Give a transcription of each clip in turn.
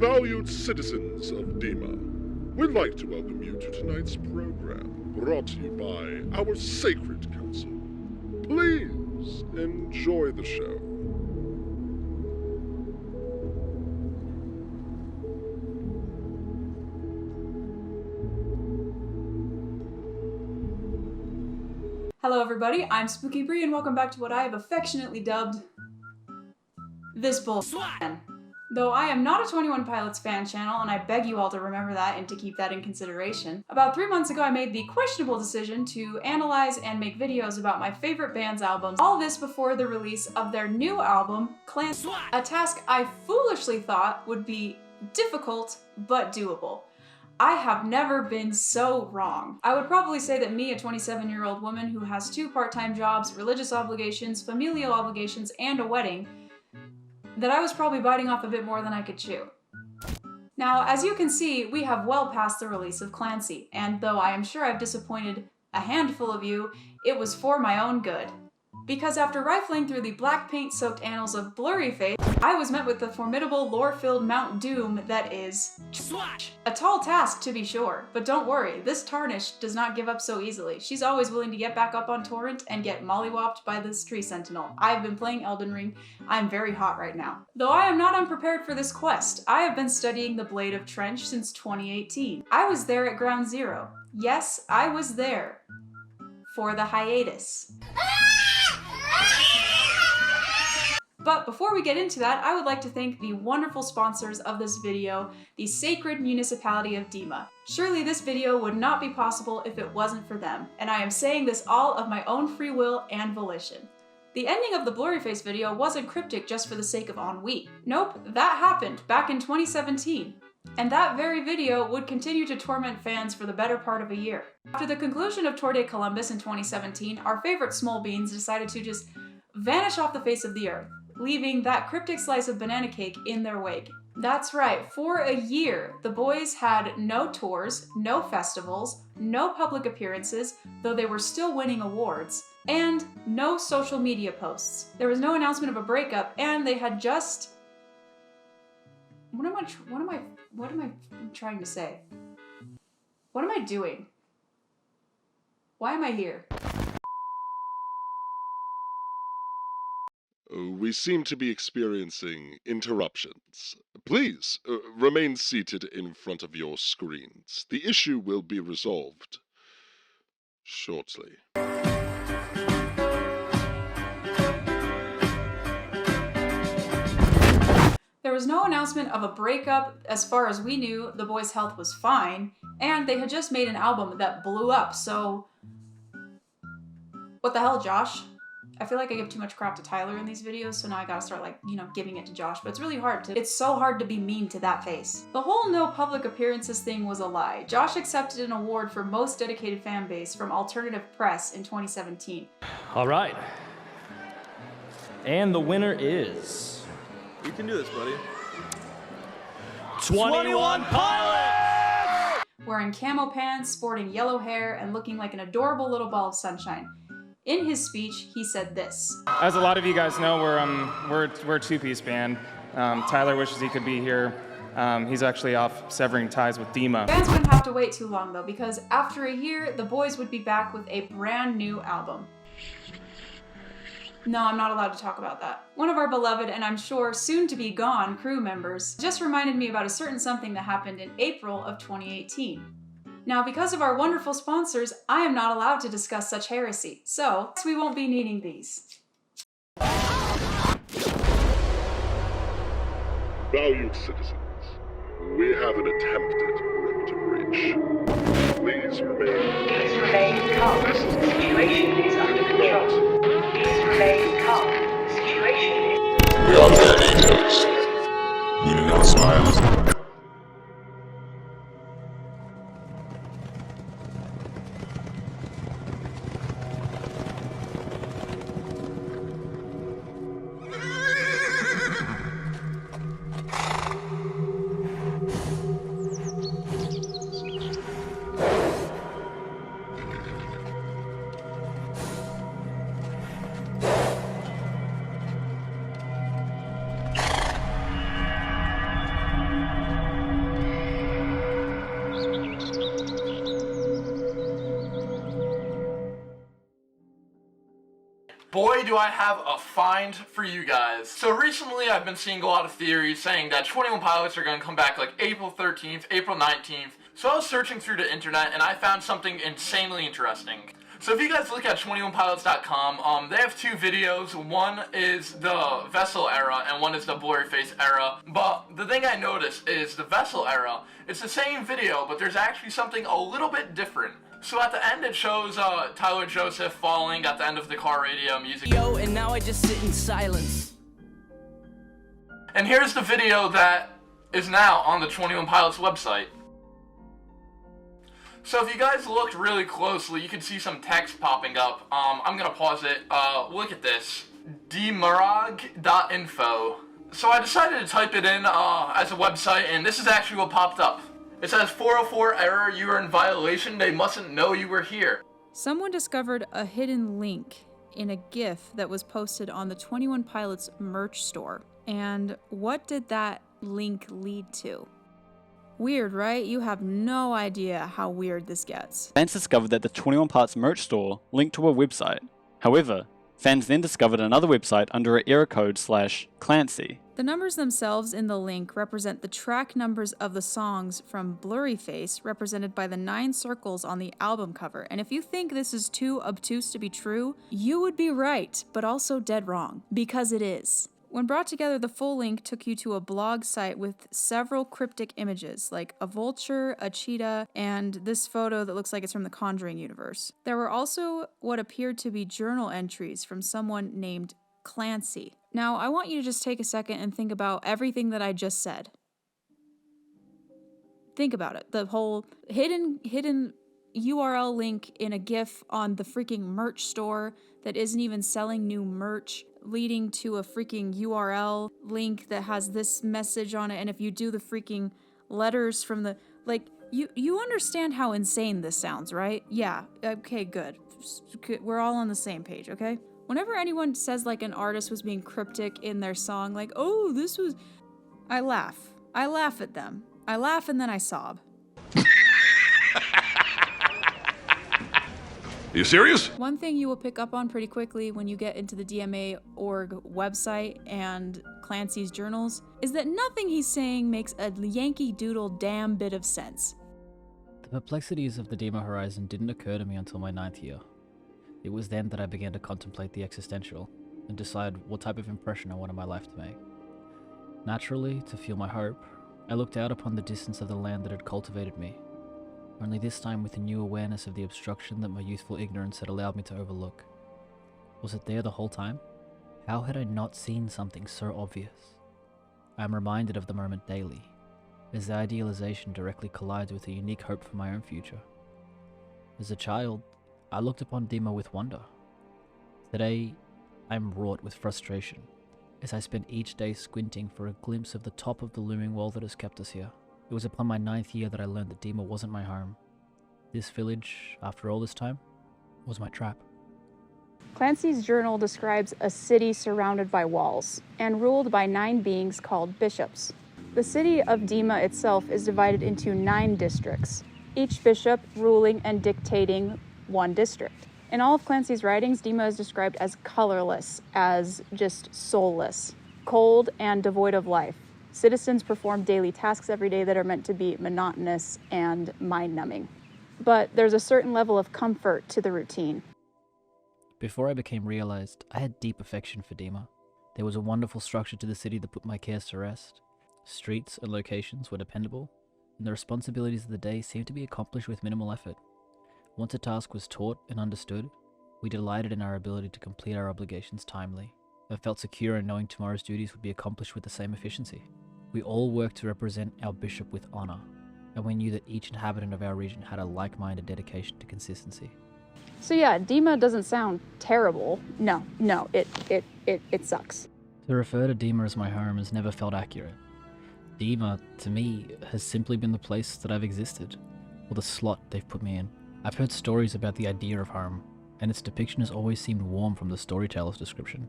Valued citizens of Dima, we'd like to welcome you to tonight's program, brought to you by our Sacred Council. Please enjoy the show. Hello everybody, I'm Spooky Bree and welcome back to what I have affectionately dubbed this bullshit. Though I am not a 21 Pilots fan channel, and I beg you all to remember that and to keep that in consideration, about 3 months ago I made the questionable decision to analyze and make videos about my favorite band's albums, all this before the release of their new album, Clancy, a task I foolishly thought would be difficult but doable. I have never been so wrong. I would probably say that me, a 27-year-old woman who has 2 part-time jobs, religious obligations, familial obligations, and a wedding, that I was probably biting off a bit more than I could chew. Now, as you can see, we have well past the release of Clancy, and though I am sure I've disappointed a handful of you, it was for my own good. Because after rifling through the black paint-soaked annals of Blurryface, I was met with the formidable lore-filled Mount Doom that is a tall task, to be sure, but don't worry, this Tarnish does not give up so easily. She's always willing to get back up on Torrent and get mollywopped by this tree sentinel. I've been playing Elden Ring. I'm very hot right now. Though I am not unprepared for this quest, I have been studying the Blade of Trench since 2018. I was there at Ground Zero. Yes, I was there. For the hiatus. But before we get into that, I would like to thank the wonderful sponsors of this video, the Sacred Municipality of Dima. Surely this video would not be possible if it wasn't for them, and I am saying this all of my own free will and volition. The ending of the Blurryface video wasn't cryptic just for the sake of ennui. Nope, that happened back in 2017. And that very video would continue to torment fans for the better part of a year. After the conclusion of Tour de Columbus in 2017, our favorite small beans decided to just vanish off the face of the earth, leaving that cryptic slice of banana cake in their wake. That's right, for a year, the boys had no tours, no festivals, no public appearances, though they were still winning awards, and no social media posts. There was no announcement of a breakup, and they had just... What am I trying to say? What am I doing? Why am I here? We seem to be experiencing interruptions. Please, remain seated in front of your screens. The issue will be resolved shortly. There was no announcement of a breakup. As far as we knew, the boys' health was fine, and they had just made an album that blew up, so... What the hell, Josh? I feel like I give too much crap to Tyler in these videos, so now I gotta start, giving it to Josh, but it's really hard to- It's so hard to be mean to that face. The whole no public appearances thing was a lie. Josh accepted an award for most dedicated fan base from Alternative Press in 2017. All right. And the winner is... You can do this, buddy. 21 Pilots! Wearing camo pants, sporting yellow hair, and looking like an adorable little ball of sunshine. In his speech, he said this. As a lot of you guys know, we're a two-piece band. Tyler wishes he could be here. He's actually off severing ties with Dima. Fans wouldn't have to wait too long though, because after a year, the boys would be back with a brand new album. No, I'm not allowed to talk about that. One of our beloved, and I'm sure soon-to-be gone, crew members just reminded me about a certain something that happened in April of 2018. Now, because of our wonderful sponsors, I am not allowed to discuss such heresy, so we won't be needing these. Valued citizens, we have an attempted rim to breach. Please remain... Please remain calm. The situation is under control. Please remain calm. The situation is... We are very nervous. We do not smile. boy do I have a find for you guys. So recently I've been seeing a lot of theories saying that 21 Pilots are going to come back like April 13th, April 19th. So I was searching through the internet and I found something insanely interesting. So if you guys look at 21pilots.com, they have 2 videos. One is the Vessel era and one is the Blurry Face era. But the thing I noticed is the Vessel era, it's the same video, but there's actually something a little bit different. So at the end it shows Tyler Joseph falling at the end of the car radio music. Yo, and now I just sit in silence. And here's the video that is now on the 21 Pilots website. So if you guys looked really closely, you can see some text popping up. I'm gonna pause it. Look at this. dmarag.info. So I decided to type it in as a website, and this is actually what popped up. It says 404 error, you are in violation, they mustn't know you were here. Someone discovered a hidden link in a GIF that was posted on the 21 Pilots merch store. And what did that link lead to? Weird, right? You have no idea how weird this gets. Fans discovered that the 21 Pilots merch store linked to a website. However, fans then discovered another website under an error code /Clancy. The numbers themselves in the link represent the track numbers of the songs from Blurry Face, represented by the 9 circles on the album cover. And if you think this is too obtuse to be true, you would be right, but also dead wrong, because it is. When brought together, the full link took you to a blog site with several cryptic images, like a vulture, a cheetah, and this photo that looks like it's from the Conjuring universe. There were also what appeared to be journal entries from someone named Clancy. Now, I want you to just take a second and think about everything that I just said. Think about it. The whole hidden URL link in a GIF on the freaking merch store that isn't even selling new merch, leading to a freaking URL link that has this message on it, and if you do the freaking letters from the, like, you understand how insane this sounds, right? Yeah, okay, good. We're all on the same page, okay? Whenever anyone says, like, an artist was being cryptic in their song, like, oh, this was... I laugh. I laugh at them. I laugh and then I sob. Are you serious? One thing you will pick up on pretty quickly when you get into the DMA.org website and Clancy's journals is that nothing he's saying makes a Yankee Doodle damn bit of sense. The perplexities of the Demo Horizon didn't occur to me until my 9th year. It was then that I began to contemplate the existential and decide what type of impression I wanted my life to make. Naturally, to fuel my hope, I looked out upon the distance of the land that had cultivated me, only this time with a new awareness of the obstruction that my youthful ignorance had allowed me to overlook. Was it there the whole time? How had I not seen something so obvious? I am reminded of the moment daily, as the idealization directly collides with a unique hope for my own future. As a child, I looked upon Dima with wonder. Today, I am wrought with frustration, as I spend each day squinting for a glimpse of the top of the looming wall that has kept us here. It was upon my 9th year that I learned that Dima wasn't my home. This village, after all this time, was my trap. Clancy's journal describes a city surrounded by walls and ruled by 9 beings called bishops. The city of Dima itself is divided into 9 districts, each bishop ruling and dictating one district. In all of Clancy's writings, Dima is described as colorless, as just soulless, cold and devoid of life. Citizens perform daily tasks every day that are meant to be monotonous and mind-numbing. But there's a certain level of comfort to the routine. Before I became realized, I had deep affection for Dima. There was a wonderful structure to the city that put my cares to rest. Streets and locations were dependable, and the responsibilities of the day seemed to be accomplished with minimal effort. Once a task was taught and understood, we delighted in our ability to complete our obligations timely. I felt secure in knowing tomorrow's duties would be accomplished with the same efficiency. We all worked to represent our bishop with honor, and we knew that each inhabitant of our region had a like-minded dedication to consistency. So yeah, Dima doesn't sound terrible. No, it sucks. To refer to Dima as my home has never felt accurate. Dima, to me, has simply been the place that I've existed, or the slot they've put me in. I've heard stories about the idea of home, and its depiction has always seemed warm from the storyteller's description.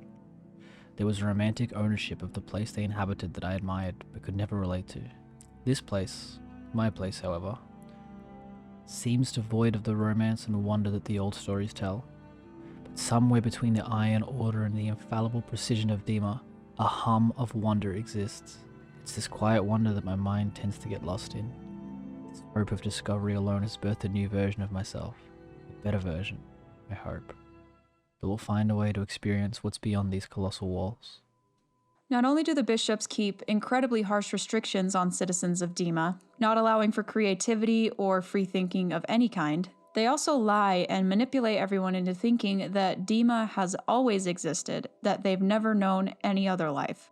There was a romantic ownership of the place they inhabited that I admired but could never relate to. This place, my place however, seems devoid of the romance and wonder that the old stories tell. Somewhere between the iron order and the infallible precision of Dima, a hum of wonder exists. It's this quiet wonder that my mind tends to get lost in. This hope of discovery alone has birthed a new version of myself. A better version, I hope, that will find a way to experience what's beyond these colossal walls. Not only do the bishops keep incredibly harsh restrictions on citizens of Dima, not allowing for creativity or free thinking of any kind, they also lie and manipulate everyone into thinking that Dima has always existed, that they've never known any other life.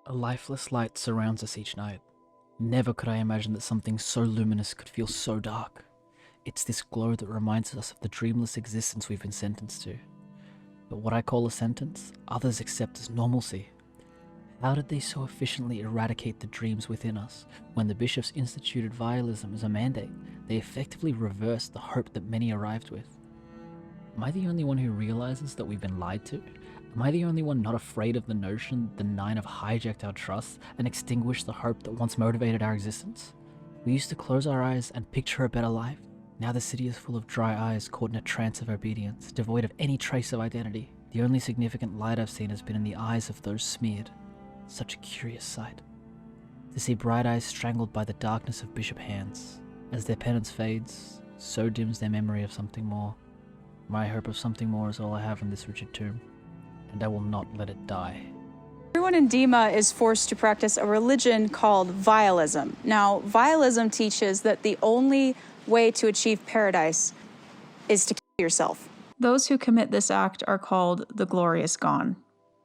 A lifeless light surrounds us each night. Never could I imagine that something so luminous could feel so dark. It's this glow that reminds us of the dreamless existence we've been sentenced to. But what I call a sentence, others accept as normalcy. How did they so efficiently eradicate the dreams within us? When the bishops instituted vialism as a mandate, they effectively reversed the hope that many arrived with. Am I the only one who realizes that we've been lied to? Am I the only one not afraid of the notion that the Nine have hijacked our trust and extinguished the hope that once motivated our existence? We used to close our eyes and picture a better life. Now the city is full of dry eyes caught in a trance of obedience, devoid of any trace of identity. The only significant light I've seen has been in the eyes of those smeared. Such a curious sight. To see bright eyes strangled by the darkness of bishop hands. As their penance fades, so dims their memory of something more. My hope of something more is all I have in this rigid tomb, and I will not let it die. Everyone in Dima is forced to practice a religion called vialism. Now, vialism teaches that the only way to achieve paradise is to kill yourself. Those who commit this act are called the Glorious Gone.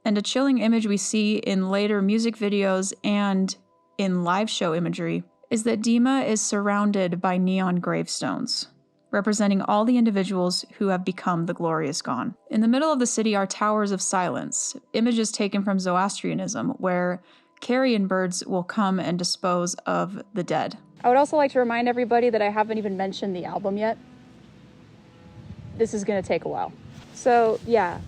And a chilling image we see in later music videos and in live show imagery is that Dima is surrounded by neon gravestones, representing all the individuals who have become the Glorious Gone. In the middle of the city are towers of silence, images taken from Zoroastrianism, where carrion birds will come and dispose of the dead. I would also like to remind everybody that I haven't even mentioned the album yet. This is going to take a while. So, yeah.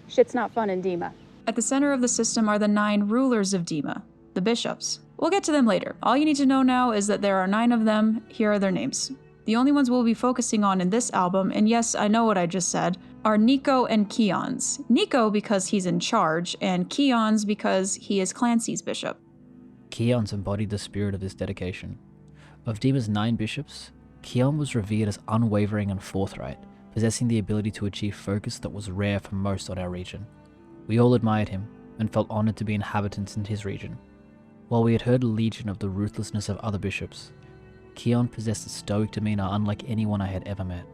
Shit's not fun in Dima. At the center of the system are the 9 rulers of Dima, the bishops. We'll get to them later. All you need to know now is that there are 9 of them. Here are their names. The only ones we'll be focusing on in this album, and yes, I know what I just said, are Nico and Keons. Nico because he's in charge, and Keons because he is Clancy's bishop. Keons embodied the spirit of this dedication. Of Dima's 9 bishops, Keon was revered as unwavering and forthright, possessing the ability to achieve focus that was rare for most on our region. We all admired him, and felt honored to be inhabitants in his region. While we had heard a legion of the ruthlessness of other bishops, Keon possessed a stoic demeanor unlike anyone I had ever met,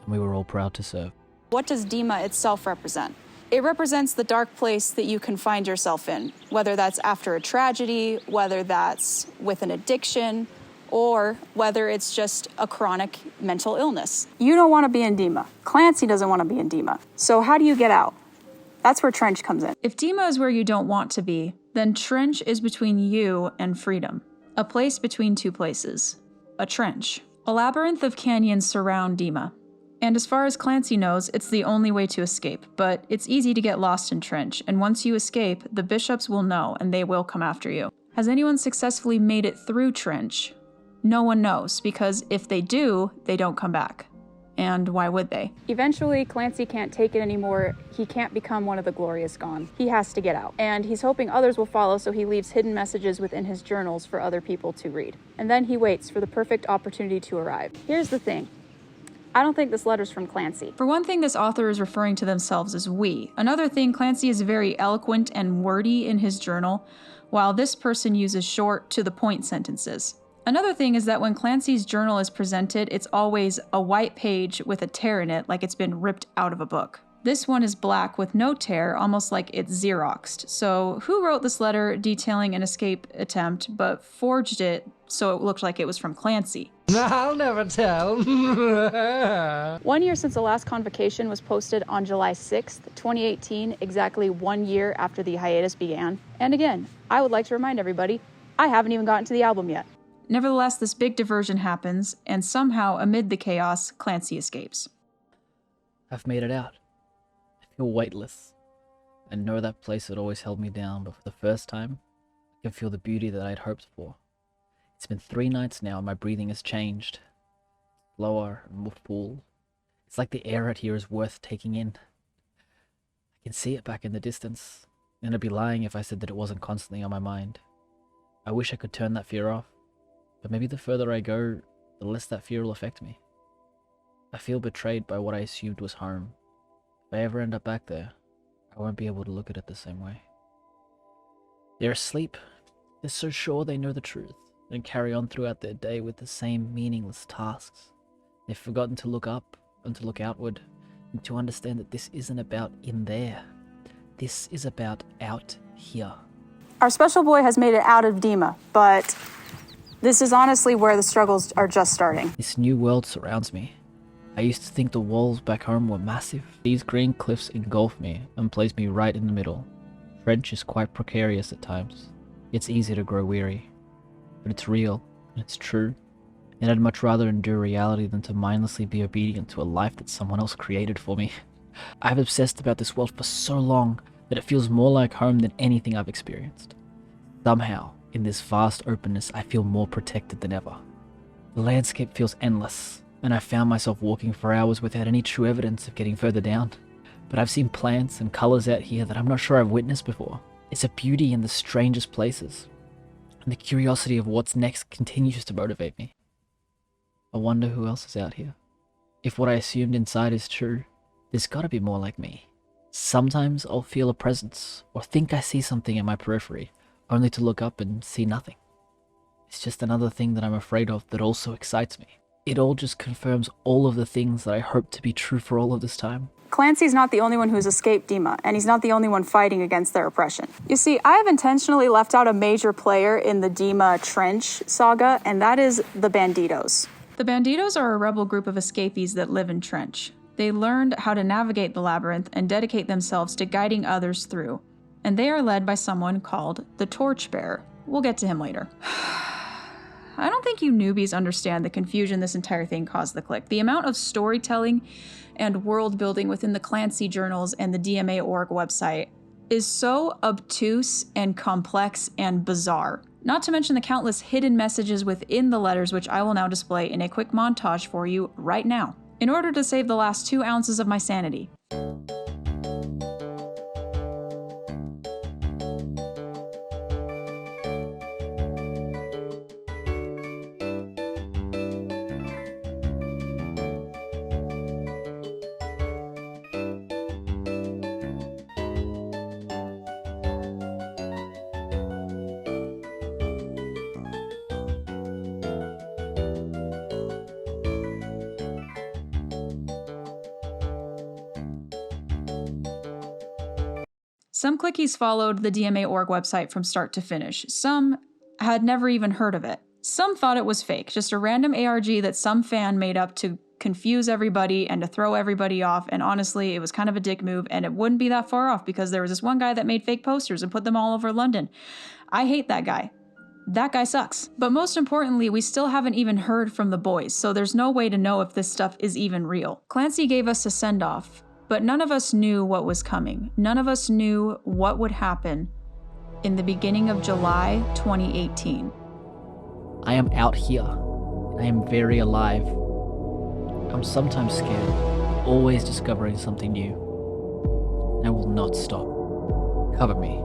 and we were all proud to serve. What does Dima itself represent? It represents the dark place that you can find yourself in, whether that's after a tragedy, whether that's with an addiction, or whether it's just a chronic mental illness. You don't want to be in Dima. Clancy doesn't want to be in Dima. So how do you get out? That's where Trench comes in. If Dima is where you don't want to be, then Trench is between you and freedom. A place between 2 places. A trench. A labyrinth of canyons surround Dima. And as far as Clancy knows, it's the only way to escape, but it's easy to get lost in Trench, and once you escape, the bishops will know and they will come after you. Has anyone successfully made it through Trench? No one knows, because if they do, they don't come back. And why would they? Eventually, Clancy can't take it anymore. He can't become one of the Glorious Gone. He has to get out. And he's hoping others will follow, so he leaves hidden messages within his journals for other people to read. And then he waits for the perfect opportunity to arrive. Here's the thing. I don't think this letter's from Clancy. For one thing, this author is referring to themselves as we. Another thing, Clancy is very eloquent and wordy in his journal, while this person uses short, to-the-point sentences. Another thing is that when Clancy's journal is presented, it's always a white page with a tear in it, like it's been ripped out of a book. This one is black with no tear, almost like it's Xeroxed. So who wrote this letter detailing an escape attempt, but forged it so it looked like it was from Clancy? I'll never tell. 1 year since the last convocation was posted on July 6th, 2018, exactly 1 year after the hiatus began. And again, I would like to remind everybody, I haven't even gotten to the album yet. Nevertheless, this big diversion happens, and somehow, amid the chaos, Clancy escapes. I've made it out. I feel weightless. I know that place had always held me down, but for the first time, I can feel the beauty that I'd hoped for. It's been 3 nights now, and my breathing has changed. Slower and more full. It's like the air out here is worth taking in. I can see it back in the distance, and I'd be lying if I said that it wasn't constantly on my mind. I wish I could turn that fear off, but maybe the further I go, the less that fear will affect me. I feel betrayed by what I assumed was home. If I ever end up back there, I won't be able to look at it the same way. They're asleep. They're so sure they know the truth, and carry on throughout their day with the same meaningless tasks. They've forgotten to look up and to look outward, and to understand that this isn't about in there. This is about out here. Our special boy has made it out of Dima, but this is honestly where the struggles are just starting. This new world surrounds me. I used to think the walls back home were massive. These green cliffs engulf me and place me right in the middle. Trench is quite precarious at times. It's easy to grow weary. But it's real, and it's true. And I'd much rather endure reality than to mindlessly be obedient to a life that someone else created for me. I've obsessed about this world for so long that it feels more like home than anything I've experienced. Somehow, in this vast openness, I feel more protected than ever. The landscape feels endless, and I found myself walking for hours without any true evidence of getting further down. But I've seen plants and colors out here that I'm not sure I've witnessed before. It's a beauty in the strangest places, and the curiosity of what's next continues to motivate me. I wonder who else is out here. If what I assumed inside is true, there's gotta be more like me. Sometimes I'll feel a presence, or think I see something in my periphery, only to look up and see nothing. It's just another thing that I'm afraid of that also excites me. It all just confirms all of the things that I hoped to be true for all of this time. Clancy's not the only one who's escaped Dima, and he's not the only one fighting against their oppression. You see, I have intentionally left out a major player in the Dima Trench saga, and that is the Banditos. The Banditos are a rebel group of escapees that live in Trench. They learned how to navigate the labyrinth and dedicate themselves to guiding others through, and they are led by someone called the Torchbearer. We'll get to him later. I don't think you newbies understand the confusion this entire thing caused the clique. The amount of storytelling and world building within the Clancy journals and the DMA.org website is so obtuse and complex and bizarre. Not to mention the countless hidden messages within the letters, which I will now display in a quick montage for you right now, in order to save the last 2 ounces of my sanity. Some clickies followed the DMA.org website from start to finish. Some had never even heard of it. Some thought it was fake, just a random ARG that some fan made up to confuse everybody and to throw everybody off, and honestly, it was kind of a dick move, and it wouldn't be that far off because there was this one guy that made fake posters and put them all over London. I hate that guy. That guy sucks. But most importantly, we still haven't even heard from the boys, so there's no way to know if this stuff is even real. Clancy gave us a send-off, but none of us knew what was coming. None of us knew what would happen in the beginning of July 2018. I am out here, and I am very alive. I'm sometimes scared, always discovering something new. I will not stop. Cover me.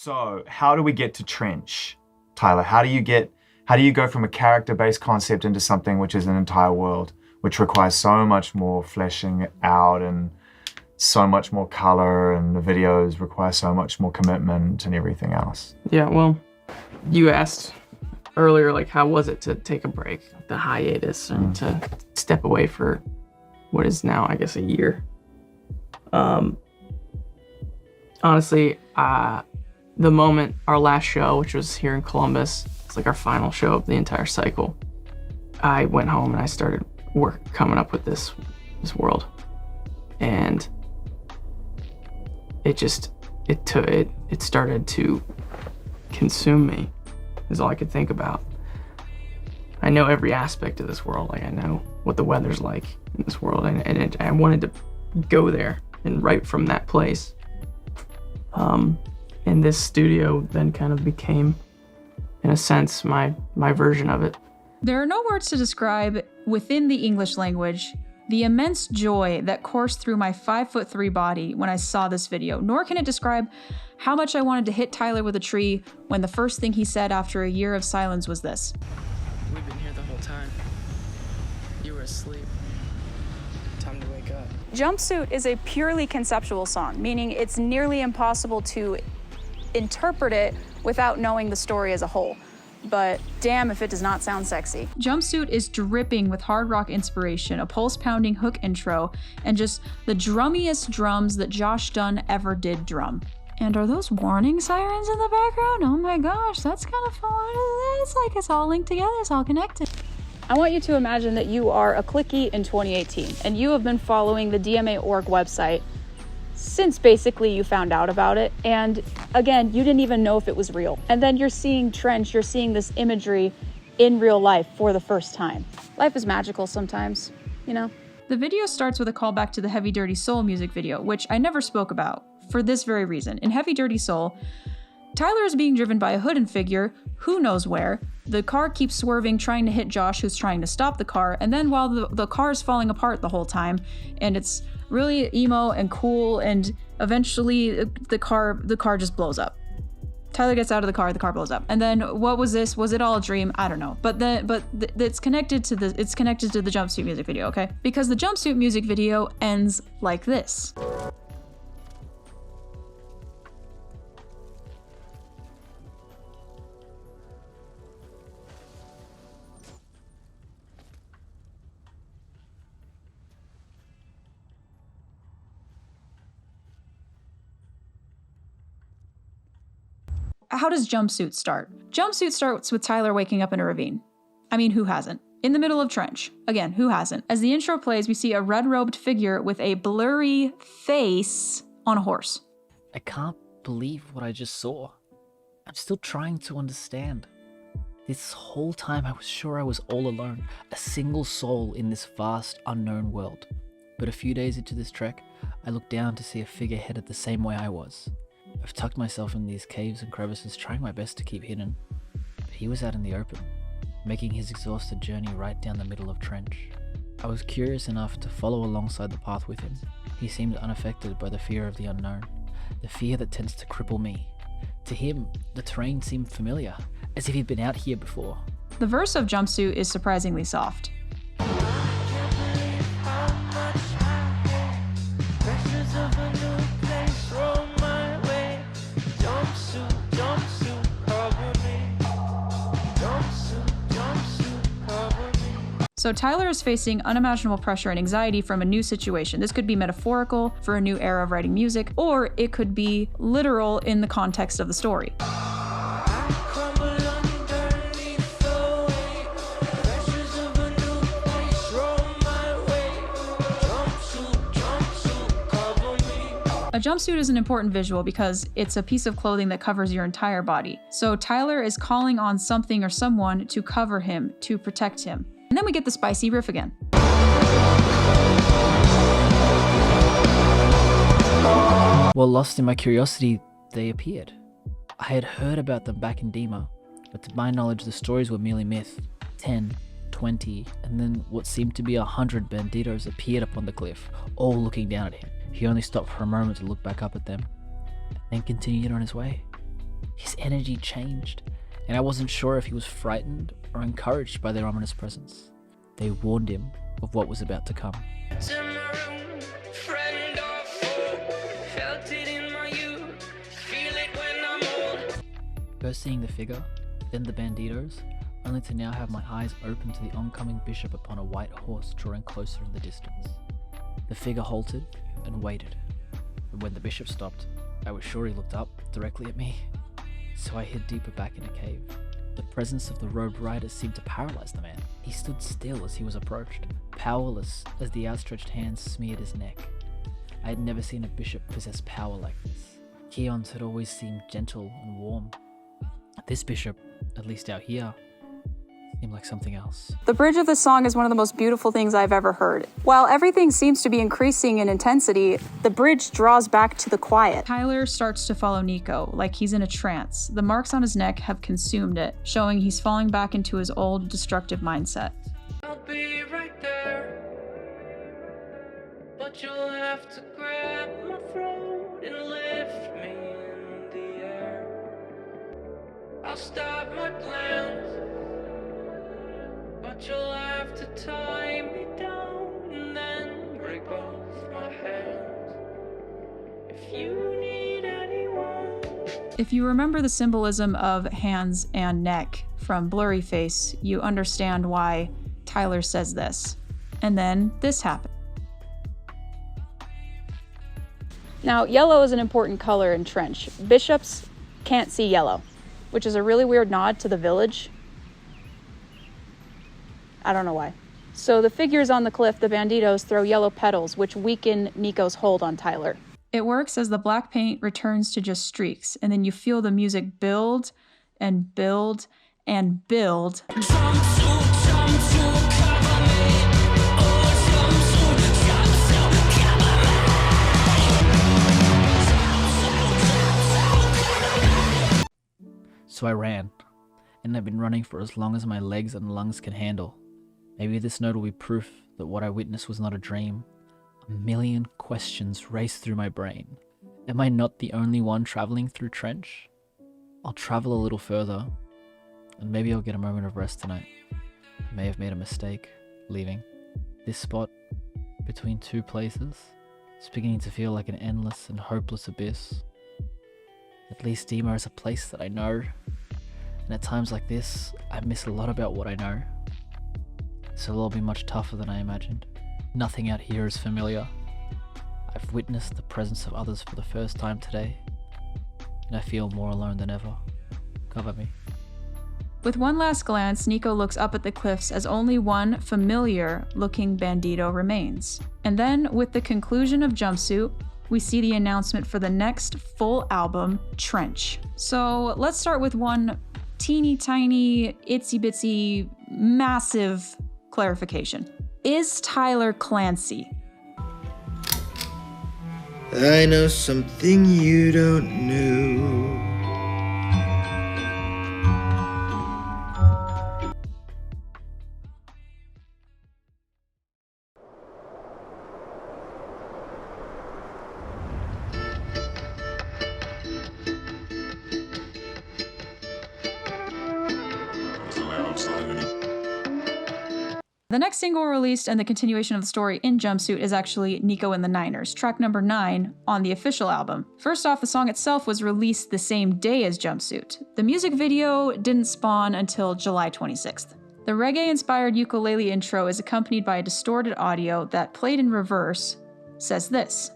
So how do we get to Trench, Tyler? How do you go from a character-based concept into something which is an entire world, which requires so much more fleshing out and so much more color, and the videos require so much more commitment and everything else? Yeah, well, you asked earlier, like, how was it to take a break, the hiatus, and to step away for what is now, I guess, a year. Honestly, the moment our last show, which was here in Columbus, it's like our final show of the entire cycle, I went home and I started coming up with this world, and it started to consume me. Is all I could think about. I know every aspect of this world. Like, I know what the weather's like in this world, and I wanted to go there and write from that place. And this studio then kind of became, in a sense, my version of it. There are no words to describe, within the English language, the immense joy that coursed through my 5'3" body when I saw this video, nor can it describe how much I wanted to hit Tyler with a tree when the first thing he said after a year of silence was this. We've been here the whole time. You were asleep. Time to wake up. Jumpsuit is a purely conceptual song, meaning it's nearly impossible to interpret it without knowing the story as a whole. But damn if it does not sound sexy. Jumpsuit is dripping with hard rock inspiration, a pulse-pounding hook intro, and just the drummiest drums that Josh Dunn ever did drum. And are those warning sirens in the background? Oh my gosh, that's kind of fun. It's like it's all linked together, it's all connected. I want you to imagine that you are a clicky in 2018, and you have been following the DMA.org website since basically you found out about it, and again, you didn't even know if it was real. And then you're seeing Trench, you're seeing this imagery in real life for the first time. Life is magical sometimes, you know? The video starts with a callback to the Heavy Dirty Soul music video, which I never spoke about, for this very reason. In Heavy Dirty Soul, Tyler is being driven by a hooded figure, who knows where. The car keeps swerving, trying to hit Josh, who's trying to stop the car, and then while the car is falling apart the whole time, and it's really emo and cool, and eventually the car just blows up. Tyler gets out of the car blows up. And then what was this? Was it all a dream? I don't know. But it's connected to the jumpsuit music video, okay? Because the jumpsuit music video ends like this. How does Jumpsuit start? Jumpsuit starts with Tyler waking up in a ravine. I mean, who hasn't? In the middle of Trench. Again, who hasn't? As the intro plays, we see a red-robed figure with a blurry face on a horse. I can't believe what I just saw. I'm still trying to understand. This whole time I was sure I was all alone, a single soul in this vast, unknown world. But a few days into this trek, I looked down to see a figure headed the same way I was. I've tucked myself in these caves and crevices, trying my best to keep hidden. But he was out in the open, making his exhausted journey right down the middle of Trench. I was curious enough to follow alongside the path with him. He seemed unaffected by the fear of the unknown, the fear that tends to cripple me. To him, the terrain seemed familiar, as if he'd been out here before. The verse of Jumpsuit is surprisingly soft. So Tyler is facing unimaginable pressure and anxiety from a new situation. This could be metaphorical for a new era of writing music, or it could be literal in the context of the story. A jumpsuit is an important visual because it's a piece of clothing that covers your entire body. So Tyler is calling on something or someone to cover him, to protect him. And then we get the spicy riff again. While lost in my curiosity, they appeared. I had heard about them back in Dima, but to my knowledge the stories were merely myth. 10, 20, and then what seemed to be 100 banditos appeared up on the cliff, all looking down at him. He only stopped for a moment to look back up at them, and then continued on his way. His energy changed, and I wasn't sure if he was frightened or encouraged by their ominous presence. They warned him of what was about to come. First seeing the figure, then the banditos, only to now have my eyes open to the oncoming bishop upon a white horse drawing closer in the distance. The figure halted and waited, and when the bishop stopped, I was sure he looked up directly at me, so I hid deeper back in a cave. The presence of the robed rider seemed to paralyze the man. He stood still as he was approached, powerless as the outstretched hands smeared his neck. I had never seen a bishop possess power like this. Keons had always seemed gentle and warm. This bishop, at least out here, seemed like something else. The bridge of this song is one of the most beautiful things I've ever heard. While everything seems to be increasing in intensity, the bridge draws back to the quiet. Tyler starts to follow Nico, like he's in a trance. The marks on his neck have consumed it, showing he's falling back into his old destructive mindset. I'll be right there, but you'll have to grab my throat and lift me in the air. I'll stop my plans, but you'll have to tie me down and then break both my hands. If you need anyone. If you remember the symbolism of hands and neck from Blurry Face, you understand why Tyler says this. And then this happened. Now, yellow is an important color in Trench. Bishops can't see yellow, which is a really weird nod to the village. I don't know why. So the figures on the cliff, the banditos, throw yellow petals, which weaken Nico's hold on Tyler. It works as the black paint returns to just streaks, and then you feel the music build and build and build. So I ran, and I've been running for as long as my legs and lungs can handle. Maybe this note will be proof that what I witnessed was not a dream. A million questions raced through my brain. Am I not the only one traveling through Trench? I'll travel a little further, and maybe I'll get a moment of rest tonight. I may have made a mistake, leaving. This spot, between two places, is beginning to feel like an endless and hopeless abyss. At least Dima is a place that I know, and at times like this, I miss a lot about what I know. This will all be much tougher than I imagined. Nothing out here is familiar. I've witnessed the presence of others for the first time today, and I feel more alone than ever. Cover me. With one last glance, Nico looks up at the cliffs as only one familiar-looking bandito remains. And then, with the conclusion of Jumpsuit, we see the announcement for the next full album, Trench. So let's start with one teeny tiny, itsy bitsy, massive clarification. Is Tyler Clancy? I know something you don't know. The next single released and the continuation of the story in Jumpsuit is actually Nico and the Niners, track number 9 on the official album. First off, the song itself was released the same day as Jumpsuit. The music video didn't spawn until July 26th. The reggae-inspired ukulele intro is accompanied by a distorted audio that, played in reverse, says this.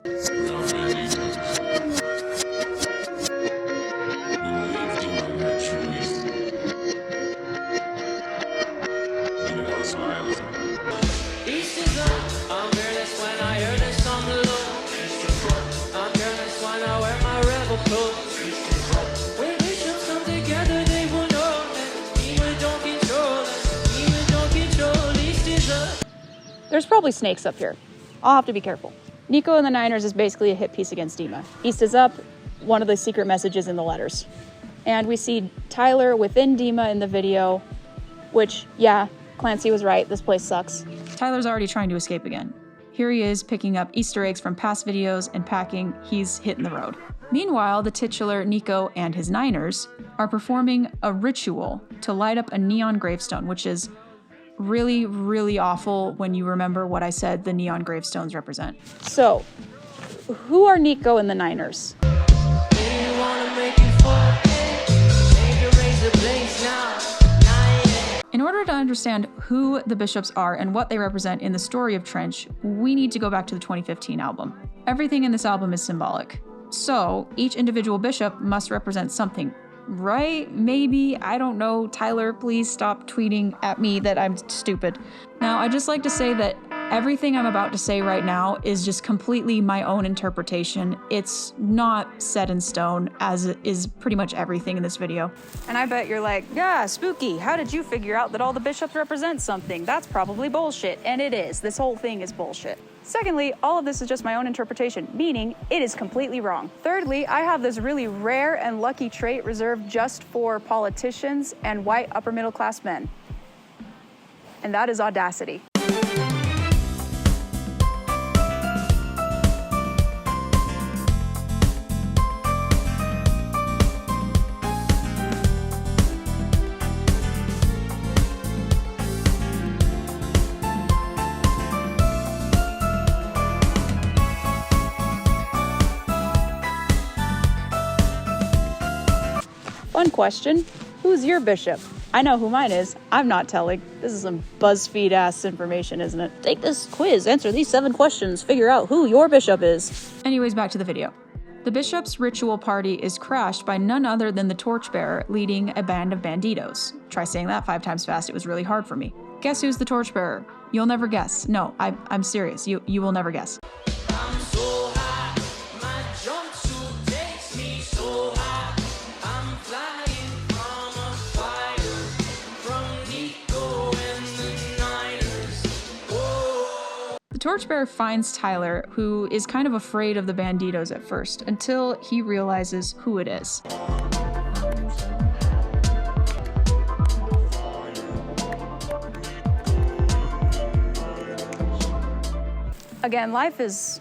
There's probably snakes up here. I'll have to be careful. Nico and the Niners is basically a hit piece against Dima. East is up, one of the secret messages in the letters. And we see Tyler within Dima in the video, which, yeah, Clancy was right, this place sucks. Tyler's already trying to escape again. Here he is picking up Easter eggs from past videos and packing. He's hitting the road. Meanwhile, the titular Nico and his Niners are performing a ritual to light up a neon gravestone, which is really, really awful when you remember what I said the neon gravestones represent. So, who are Nico and the Niners? In order to understand who the bishops are and what they represent in the story of Trench, we need to go back to the 2015 album. Everything in this album is symbolic. So, each individual bishop must represent something, right? Maybe, I don't know. Tyler, please stop tweeting at me that I'm stupid. Now, I'd just like to say that everything I'm about to say right now is just completely my own interpretation. It's not set in stone, as is pretty much everything in this video. And I bet you're like, yeah, Spooky, how did you figure out that all the bishops represent something? That's probably bullshit. And it is. This whole thing is bullshit. Secondly, all of this is just my own interpretation, meaning it is completely wrong. Thirdly, I have this really rare and lucky trait reserved just for politicians and white upper middle class men. And that is audacity. Fun question, who's your bishop? I know who mine is. I'm not telling. This is some BuzzFeed-ass information, isn't it? Take this quiz, answer these 7 questions, figure out who your bishop is. Anyways, back to the video. The bishop's ritual party is crashed by none other than the torchbearer leading a band of banditos. Try saying that 5 times fast, it was really hard for me. Guess who's the torchbearer? You'll never guess. No, I'm serious. You will never guess. The torchbearer finds Tyler, who is kind of afraid of the banditos at first, until he realizes who it is. Again, life is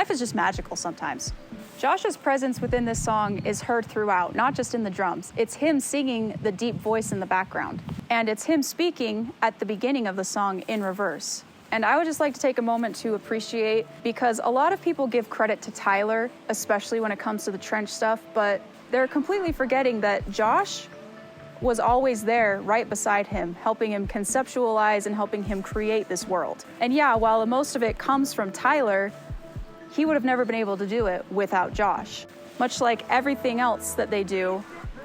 just magical sometimes. Josh's presence within this song is heard throughout, not just in the drums. It's him singing the deep voice in the background, and it's him speaking at the beginning of the song in reverse. And I would just like to take a moment to appreciate, because a lot of people give credit to Tyler, especially when it comes to the Trench stuff, but they're completely forgetting that Josh was always there right beside him, helping him conceptualize and helping him create this world. And yeah, while most of it comes from Tyler, he would have never been able to do it without Josh. Much like everything else that they do,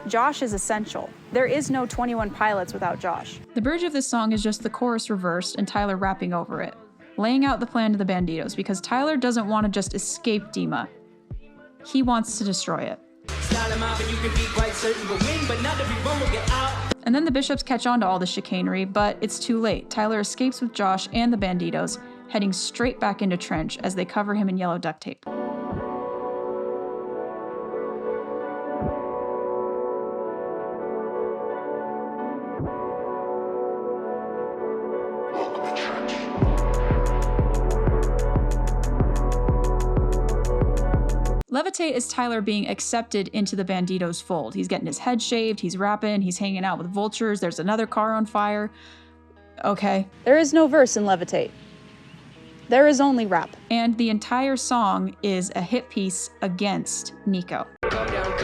Josh is essential. There is no 21 Pilots without Josh. The bridge of this song is just the chorus reversed and Tyler rapping over it, laying out the plan to the banditos, because Tyler doesn't want to just escape Dima. He wants to destroy it. And then the bishops catch on to all the chicanery, but it's too late. Tyler escapes with Josh and the banditos, heading straight back into Trench as they cover him in yellow duct tape. Levitate is Tyler being accepted into the banditos' fold. He's getting his head shaved, he's rapping, he's hanging out with vultures, there's another car on fire. Okay. There is no verse in Levitate. There is only rap. And the entire song is a hit piece against Nico. Calm down,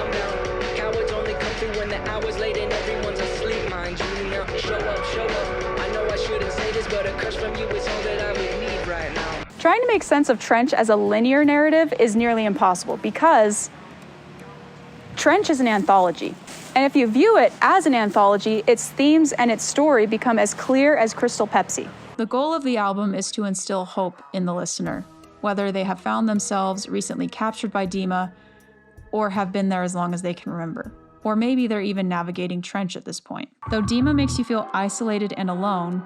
cowards only come through when the hour's late and everyone's asleep, mind you. Now show up. I know I shouldn't say this, but a curse from you is all that I would need right now. Trying to make sense of Trench as a linear narrative is nearly impossible, because Trench is an anthology. And if you view it as an anthology, its themes and its story become as clear as Crystal Pepsi. The goal of the album is to instill hope in the listener, whether they have found themselves recently captured by Dima or have been there as long as they can remember. Or maybe they're even navigating Trench at this point. Though Dima makes you feel isolated and alone,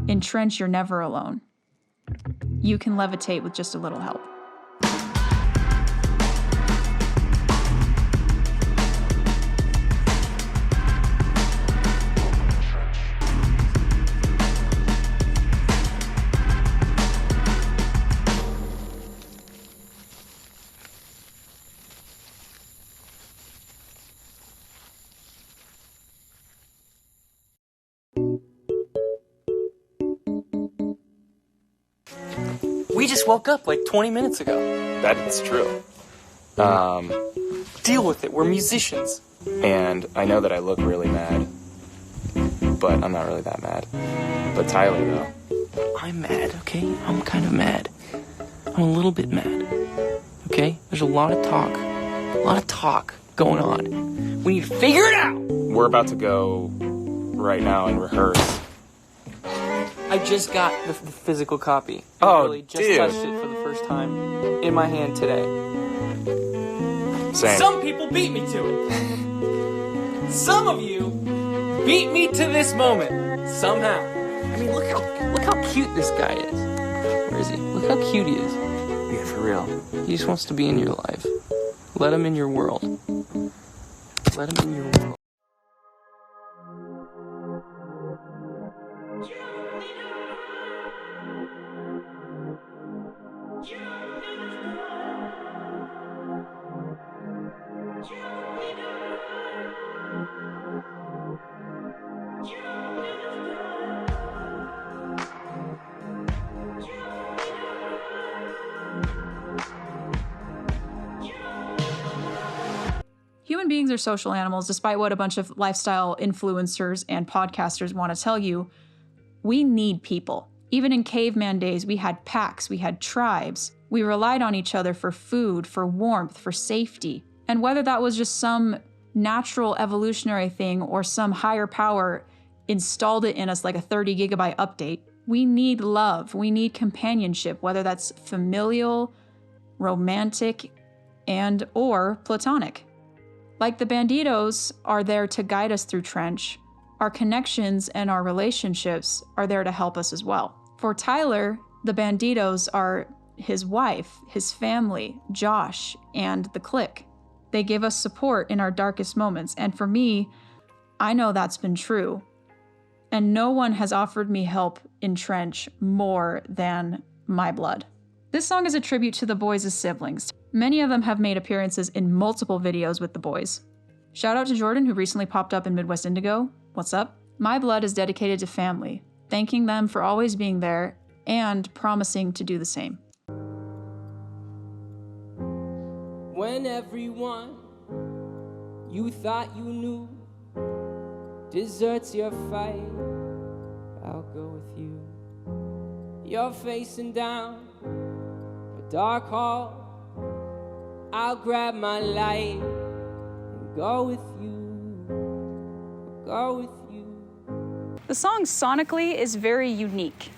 in Trench you're never alone. You can levitate with just a little help. We just woke up like 20 minutes ago. That's true. Deal with it. We're musicians. And I know that I look really mad, but I'm not really that mad. But Tyler, though. I'm mad, okay? I'm kind of mad. I'm a little bit mad. Okay? There's a lot of talk going on. We need to figure it out! We're about to go right now and rehearse. I just got the physical copy. I Oh, literally just dude. touched it for the first time in my hand today. Same. Some people beat me to it. Some of you beat me to this moment somehow. I mean, look how cute this guy is. Where is he? Look how cute he is. Yeah, for real. He just wants to be in your life. Let him in your world. Let him in your world. Human beings are social animals, despite what a bunch of lifestyle influencers and podcasters want to tell you. We need people. Even in caveman days, we had packs, we had tribes. We relied on each other for food, for warmth, for safety. And whether that was just some natural evolutionary thing or some higher power installed it in us like a 30 gigabyte update, we need love, we need companionship, whether that's familial, romantic, and or platonic. Like the Banditos are there to guide us through Trench, our connections and our relationships are there to help us as well. For Tyler, the Banditos are his wife, his family, Josh, and the clique. They give us support in our darkest moments, and for me, I know that's been true. And no one has offered me help in Trench more than my blood. This song is a tribute to the boys' siblings. Many of them have made appearances in multiple videos with the boys. Shout out to Jordan, who recently popped up in Midwest Indigo. What's up? My blood is dedicated to family, thanking them for always being there and promising to do the same. When everyone you thought you knew deserts your fight, I'll go with you. You're facing down a dark hall, I'll grab my light and go with you, go with you. The song sonically is very unique,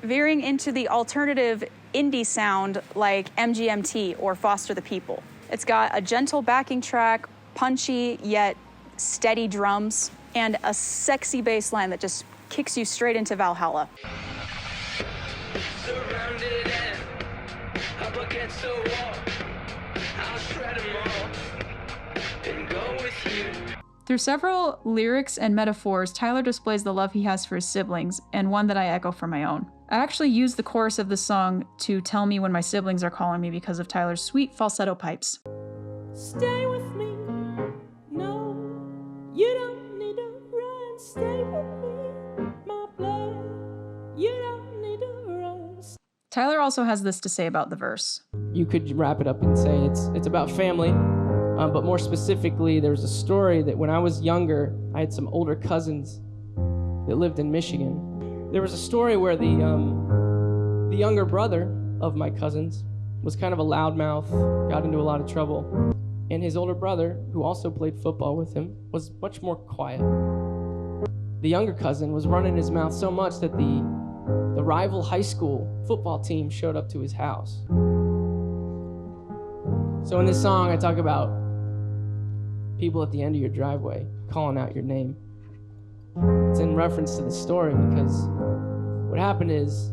veering into the alternative indie sound like MGMT or Foster the People. It's got a gentle backing track, punchy yet steady drums, and a sexy bass line that just kicks you straight into Valhalla. Surrounded and up against the wall, I'll shred them all and go with you. Through several lyrics and metaphors, Tyler displays the love he has for his siblings, and one that I echo for my own. I actually use the chorus of the song to tell me when my siblings are calling me because of Tyler's sweet falsetto pipes. Stay with me, no, you don't need to run. Stay with me, my blood, you don't need to run. Tyler also has this to say about the verse. You could wrap it up and say it's about family, but more specifically, there's a story that when I was younger, I had some older cousins that lived in Michigan. There was a story where the younger brother of my cousins was kind of a loudmouth, got into a lot of trouble, and his older brother, who also played football with him, was much more quiet. The younger cousin was running his mouth so much that the rival high school football team showed up to his house. So in this song, I talk about people at the end of your driveway calling out your name. It's in reference to the story because what happened is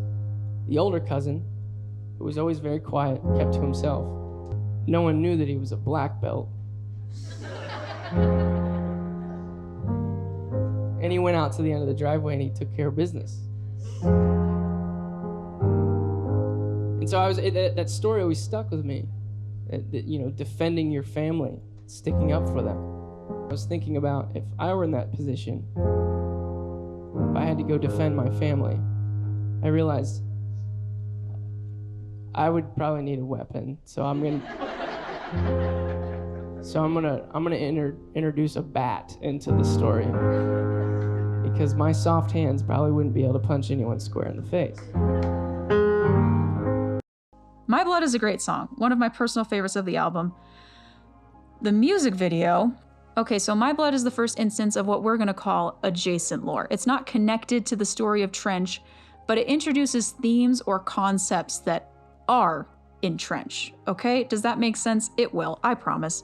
the older cousin, who was always very quiet, kept to himself. No one knew that he was a black belt. And he went out to the end of the driveway and he took care of business. And so that story always stuck with me. Defending your family, sticking up for them. I was thinking about if I were in that position, if I had to go defend my family, I realized I would probably need a weapon. So I'm gonna introduce a bat into the story, because my soft hands probably wouldn't be able to punch anyone square in the face. My Blood is a great song, one of my personal favorites of the album. The music video, okay, so My Blood is the first instance of what we're gonna call adjacent lore. It's not connected to the story of Trench, but it introduces themes or concepts that are in Trench, okay? Does that make sense? It will, I promise.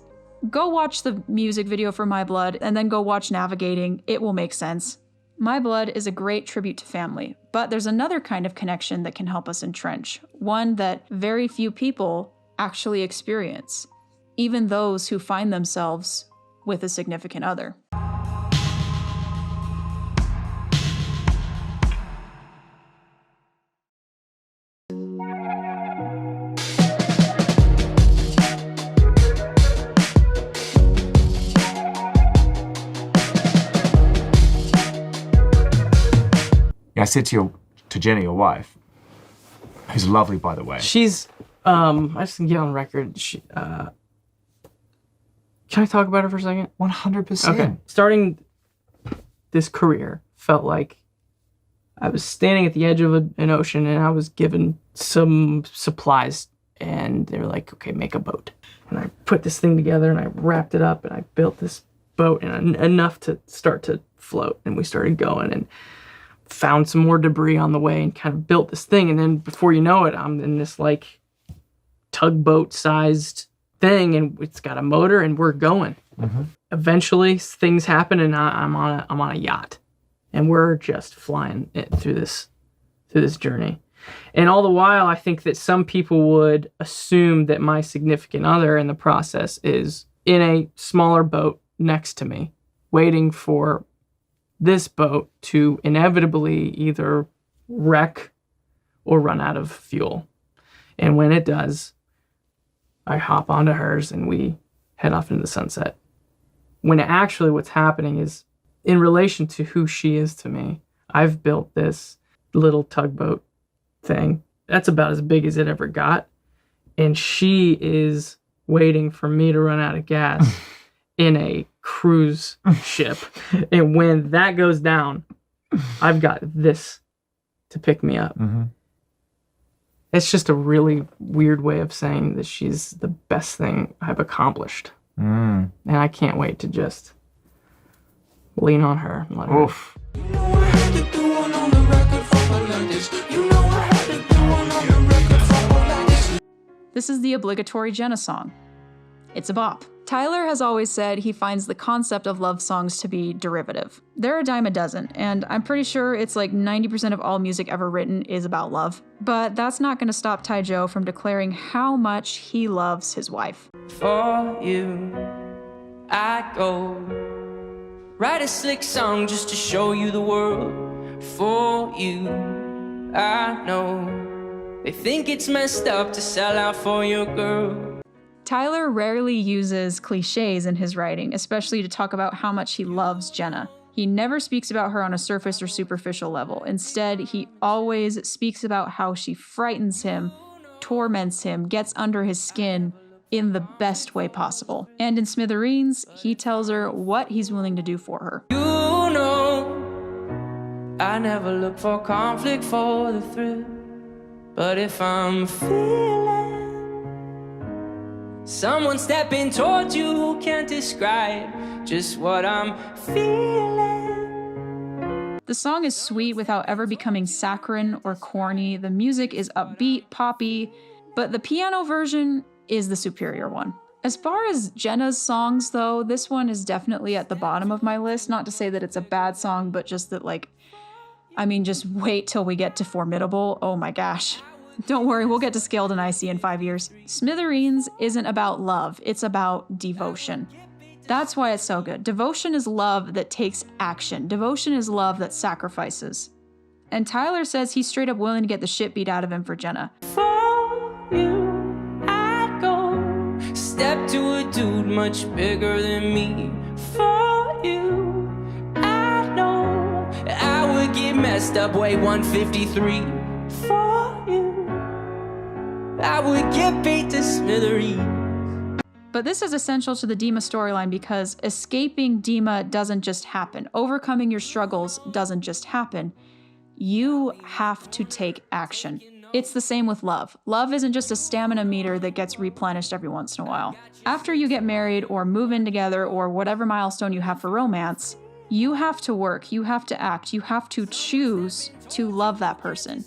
Go watch the music video for My Blood and then go watch Navigating. It will make sense. My Blood is a great tribute to family, but there's another kind of connection that can help us in Trench, one that very few people actually experience, even those who find themselves with a significant other. I said to Jenny, your wife, who's lovely, by the way. She's, I just can get on record. Can I talk about her for a second? 100%. Okay. Starting this career felt like I was standing at the edge of an ocean and I was given some supplies and they were like, okay, make a boat. And I put this thing together and I wrapped it up and I built this boat and enough to start to float. And we started going and found some more debris on the way and kind of built this thing. And then before you know it, I'm in this like tugboat sized thing and it's got a motor and we're going. Mm-hmm. Eventually things happen and I'm on a yacht and we're just flying through this journey. And all the while, I think that some people would assume that my significant other in the process is in a smaller boat next to me, waiting for this boat to inevitably either wreck or run out of fuel. And when it does, I hop onto hers and we head off into the sunset. When actually what's happening is, in relation to who she is to me, I've built this little tugboat thing. That's about as big as it ever got. And she is waiting for me to run out of gas in a cruise ship. And when that goes down, I've got this to pick me up. Mm-hmm. It's just a really weird way of saying that she's the best thing I've accomplished. Mm. And I can't wait to just lean on her and let her. Oof. This is the obligatory Jenna song. It's a bop. Tyler has always said he finds the concept of love songs to be derivative. They're a dime a dozen, and I'm pretty sure it's like 90% of all music ever written is about love. But that's not gonna stop Ty Joe from declaring how much he loves his wife. For you, I go write a slick song just to show you the world. For you, I know they think it's messed up to sell out for your girl. Tyler rarely uses cliches in his writing, especially to talk about how much he loves Jenna. He never speaks about her on a surface or superficial level. Instead, he always speaks about how she frightens him, torments him, gets under his skin in the best way possible. And in Smithereens, he tells her what he's willing to do for her. You know, I never look for conflict for the thrill, but if I'm feeling someone stepping towards you who can't describe just what I'm feeling. The song is sweet without ever becoming saccharine or corny. The music is upbeat, poppy, but the piano version is the superior one. As far as Jenna's songs, though, this one is definitely at the bottom of my list. Not to say that it's a bad song, but just that, like, I mean, just wait till we get to Formidable. Oh my gosh. Don't worry, we'll get to Scaled and Icy in 5 years. Smithereens isn't about love, it's about devotion. That's why it's so good. Devotion is love that takes action. Devotion is love that sacrifices. And Tyler says he's straight up willing to get the shit beat out of him for Jenna. For you, I'd go step to a dude much bigger than me. For you, I know I would get messed up, weigh 153. For you, I would get beat to smithereens. But this is essential to the Dima storyline because escaping Dima doesn't just happen. Overcoming your struggles doesn't just happen. You have to take action. It's the same with love. Love isn't just a stamina meter that gets replenished every once in a while. After you get married or move in together or whatever milestone you have for romance, you have to work, you have to act, you have to choose to love that person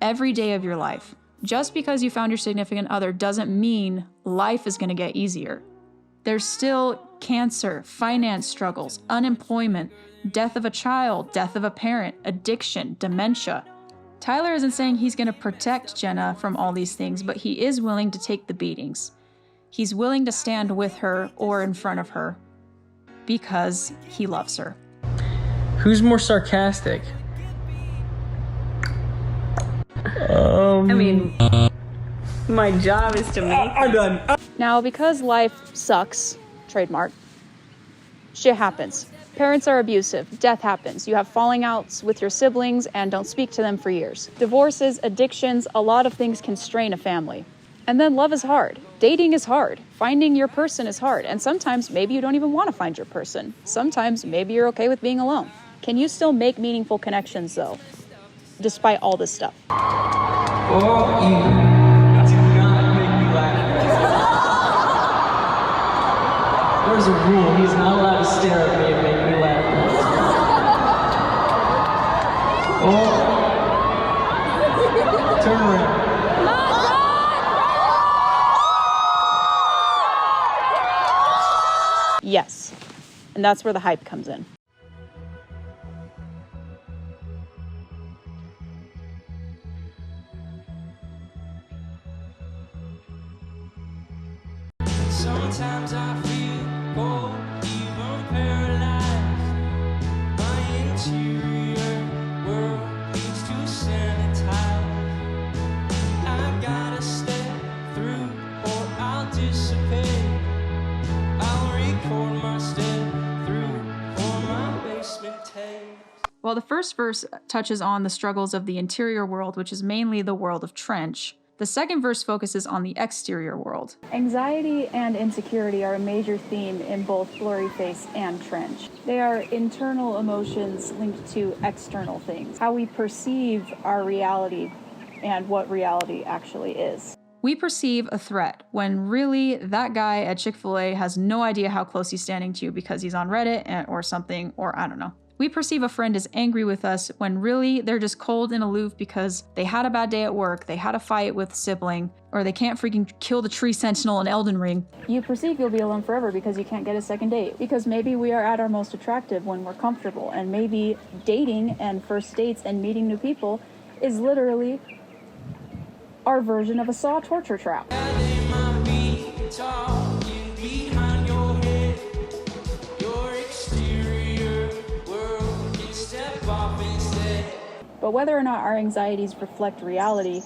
every day of your life. Just because you found your significant other doesn't mean life is going to get easier. There's still cancer, finance struggles, unemployment, death of a child, death of a parent, addiction, dementia. Tyler isn't saying he's going to protect Jenna from all these things, but he is willing to take the beatings. He's willing to stand with her or in front of her because he loves her. Who's more sarcastic? I mean, my job is to make. I'm done. Now, because life sucks, trademark, shit happens. Parents are abusive, death happens, you have falling outs with your siblings and don't speak to them for years. Divorces, addictions, a lot of things can strain a family. And then love is hard. Dating is hard. Finding your person is hard. And sometimes maybe you don't even want to find your person. Sometimes maybe you're okay with being alone. Can you still make meaningful connections though, despite all this stuff? Oh, you do not make me laugh. There's a rule. He's not allowed to stare at me and make me laugh. Oh. Turn around. Yes. And that's where the hype comes in. Sometimes I feel cold, even paralyzed. My interior world needs to sanitize. I gotta step through or I'll dissipate. I'll record my step through for my basement tapes. While the first verse touches on the struggles of the interior world, which is mainly the world of Trench, the second verse focuses on the exterior world. Anxiety and insecurity are a major theme in both Blurryface and Trench. They are internal emotions linked to external things, how we perceive our reality and what reality actually is. We perceive a threat when really that guy at Chick-fil-A has no idea how close he's standing to you because he's on Reddit or something, or I don't know. We perceive a friend as angry with us when really they're just cold and aloof because they had a bad day at work, they had a fight with a sibling, or they can't freaking kill the tree sentinel in Elden Ring. You perceive you'll be alone forever because you can't get a second date. Because maybe we are at our most attractive when we're comfortable, and maybe dating and first dates and meeting new people is literally our version of a Saw torture trap. But whether or not our anxieties reflect reality,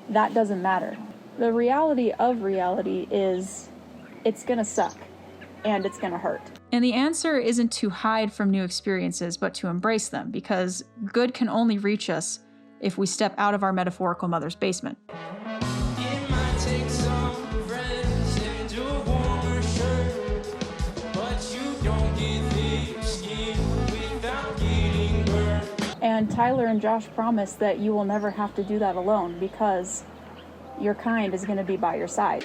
that doesn't matter. The reality of reality is it's gonna suck and it's gonna hurt. And the answer isn't to hide from new experiences, but to embrace them, because good can only reach us if we step out of our metaphorical mother's basement. And Tyler and Josh promise that you will never have to do that alone because your kind is going to be by your side.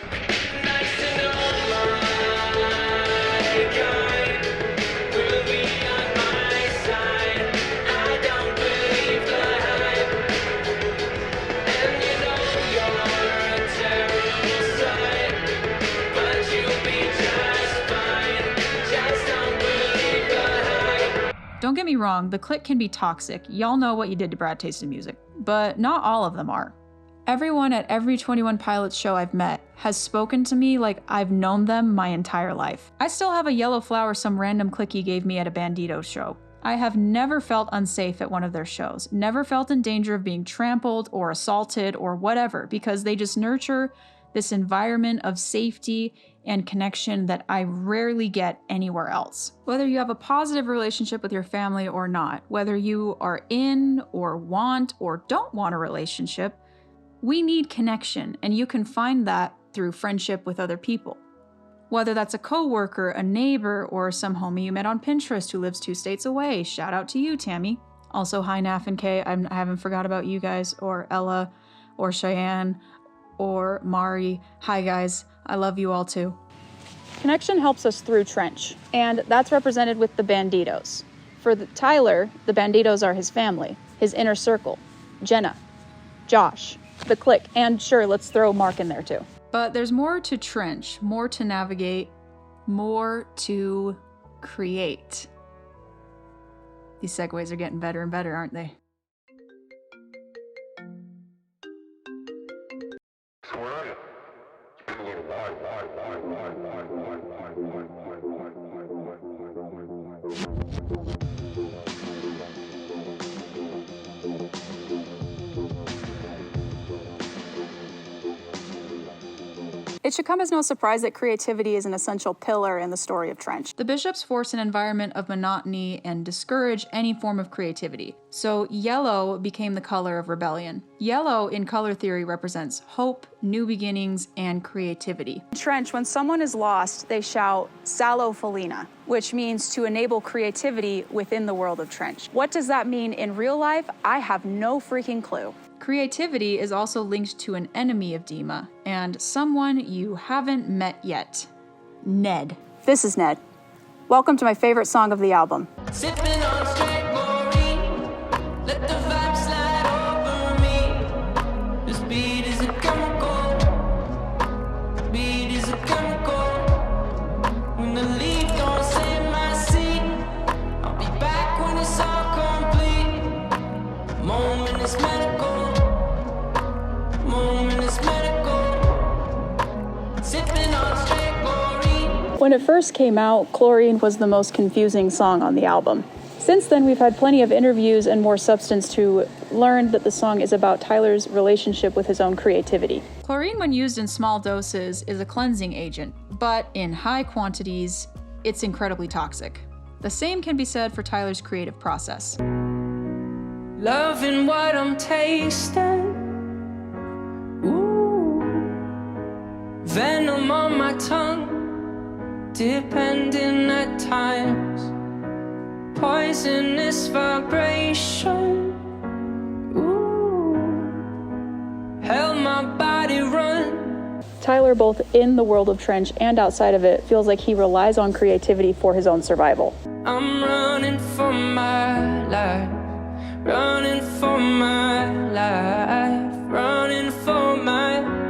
Don't get me wrong, the clique can be toxic. Y'all know what you did to Brad Taste in Music. But not all of them are. Everyone at every 21 Pilots show I've met has spoken to me like I've known them my entire life. I still have a yellow flower some random cliquie gave me at a Bandito show. I have never felt unsafe at one of their shows, never felt in danger of being trampled or assaulted or whatever, because they just nurture this environment of safety and connection that I rarely get anywhere else. Whether you have a positive relationship with your family or not, whether you are in or want or don't want a relationship, We need connection, and you can find that through friendship with other people. Whether that's a coworker, a neighbor, or some homie you met on Pinterest who lives 2 states away. Shout out to you, Tammy. Also, hi Naf and K, I haven't forgot about you guys, or Ella, or Cheyenne, or Mari. Hi guys, I love you all too. Connection helps us through Trench, and that's represented with the Banditos. For Tyler, the Banditos are his family, his inner circle, Jenna, Josh, the clique, and sure, let's throw Mark in there too. But there's more to Trench, more to navigate, more to create. These segues are getting better and better, aren't they? It should come as no surprise that creativity is an essential pillar in the story of Trench. The bishops force an environment of monotony and discourage any form of creativity. So yellow became the color of rebellion. Yellow in color theory represents hope, new beginnings, and creativity. In Trench, when someone is lost, they shout "Sallo Felina," which means to enable creativity within the world of Trench. What does that mean in real life? I have no freaking clue. Creativity is also linked to an enemy of Dima, and someone you haven't met yet. Ned. This is Ned. Welcome to my favorite song of the album. Sipping on straight chlorine, let the vibe slide over me. This beat is a chemical, beat is a chemical. When the leaf don't save my seat, I'll be back when it's all complete. Moment is medical. When it first came out, Chlorine was the most confusing song on the album. Since then, we've had plenty of interviews and more substance to learn that the song is about Tyler's relationship with his own creativity. Chlorine, when used in small doses, is a cleansing agent, but in high quantities, it's incredibly toxic. The same can be said for Tyler's creative process. Loving what I'm tasting. Ooh. Venom on my tongue. Depending at times, poisonous vibration. Ooh, held my body run. Tyler, both in the world of Trench and outside of it, feels like he relies on creativity for his own survival. I'm running for my life, running for my life, running for my.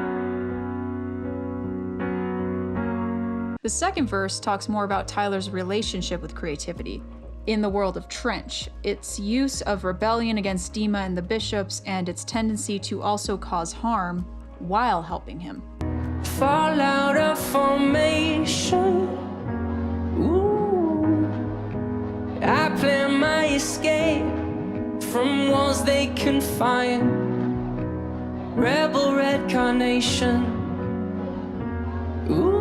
The second verse talks more about Tyler's relationship with creativity. In the world of Trench, its use of rebellion against Dima and the bishops, and its tendency to also cause harm while helping him. Fall out of formation. Ooh, I plan my escape from walls they confine. Rebel red carnation. Ooh.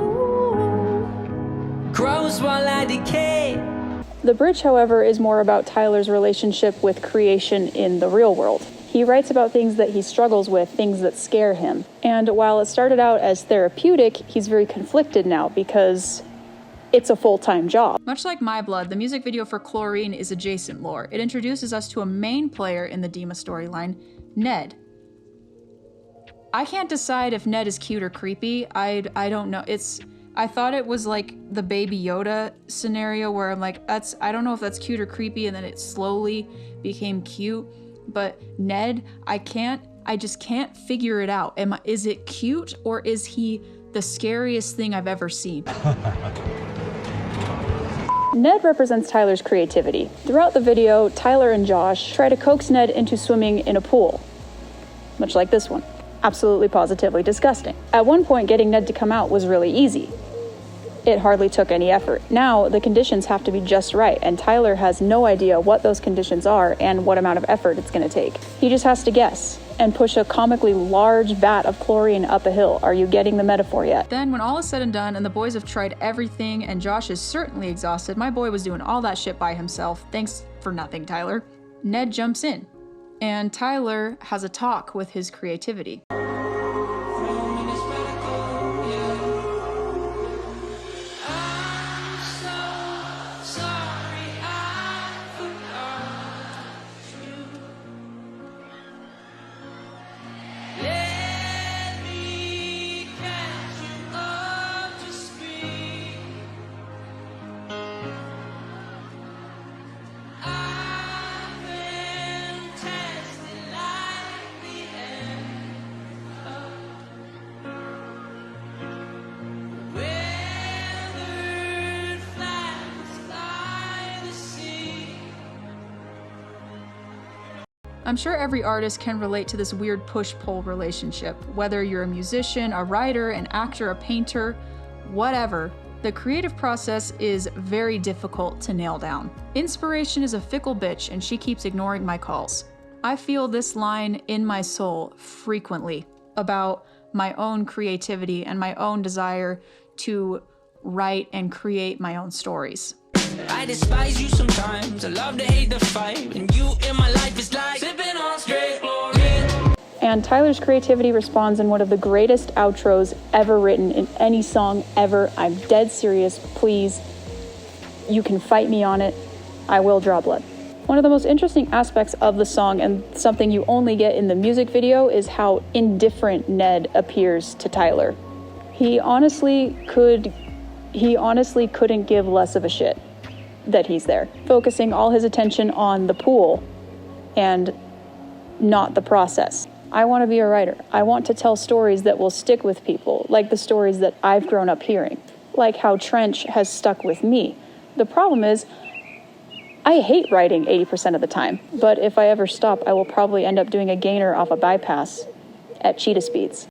Grows while I decay. The bridge, however, is more about Tyler's relationship with creation in the real world. He writes about things that he struggles with, things that scare him. And while it started out as therapeutic, he's very conflicted now because it's a full-time job. Much like My Blood, the music video for Chlorine is adjacent lore. It introduces us to a main player in the Dima storyline, Ned. I can't decide if Ned is cute or creepy. I don't know. I thought it was like the Baby Yoda scenario where I'm like, I don't know if that's cute or creepy, and then it slowly became cute. But Ned, I just can't figure it out. Is it cute or is he the scariest thing I've ever seen? Ned represents Tyler's creativity. Throughout the video, Tyler and Josh try to coax Ned into swimming in a pool, much like this one. Absolutely positively disgusting. At one point, getting Ned to come out was really easy. It hardly took any effort. Now, the conditions have to be just right, and Tyler has no idea what those conditions are and what amount of effort it's going to take. He just has to guess and push a comically large vat of chlorine up a hill. Are you getting the metaphor yet? Then, when all is said and done and the boys have tried everything and Josh is certainly exhausted, my boy was doing all that shit by himself. Thanks for nothing, Tyler. Ned jumps in, and Tyler has a talk with his creativity. I'm sure every artist can relate to this weird push-pull relationship. Whether you're a musician, a writer, an actor, a painter, whatever, the creative process is very difficult to nail down. Inspiration is a fickle bitch and she keeps ignoring my calls. I feel this line in my soul frequently about my own creativity and my own desire to write and create my own stories. I despise you sometimes, I love to hate the fight, and you in my life is like sipping on straight chlorine. And Tyler's creativity responds in one of the greatest outros ever written in any song ever. I'm dead serious, please. You can fight me on it. I will draw blood. One of the most interesting aspects of the song, and something you only get in the music video, is how indifferent Ned appears to Tyler. He honestly couldn't give less of a shit that he's there, focusing all his attention on the pool and not the process. I want to be a writer. I want to tell stories that will stick with people, like the stories that I've grown up hearing, like how Trench has stuck with me. The problem is, I hate writing 80% of the time, but if I ever stop, I will probably end up doing a gainer off a bypass at cheetah speeds.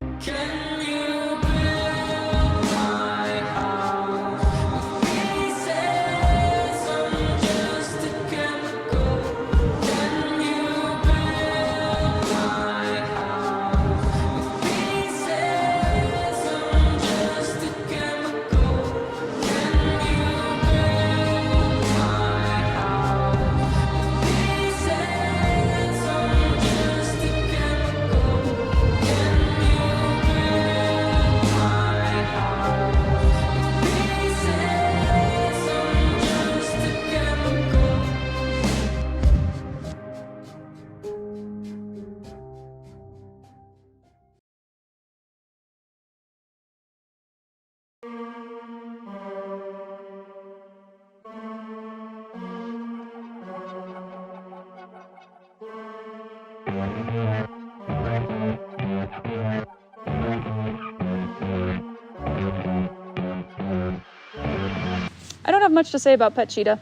I don't have much to say about Pet Cheetah,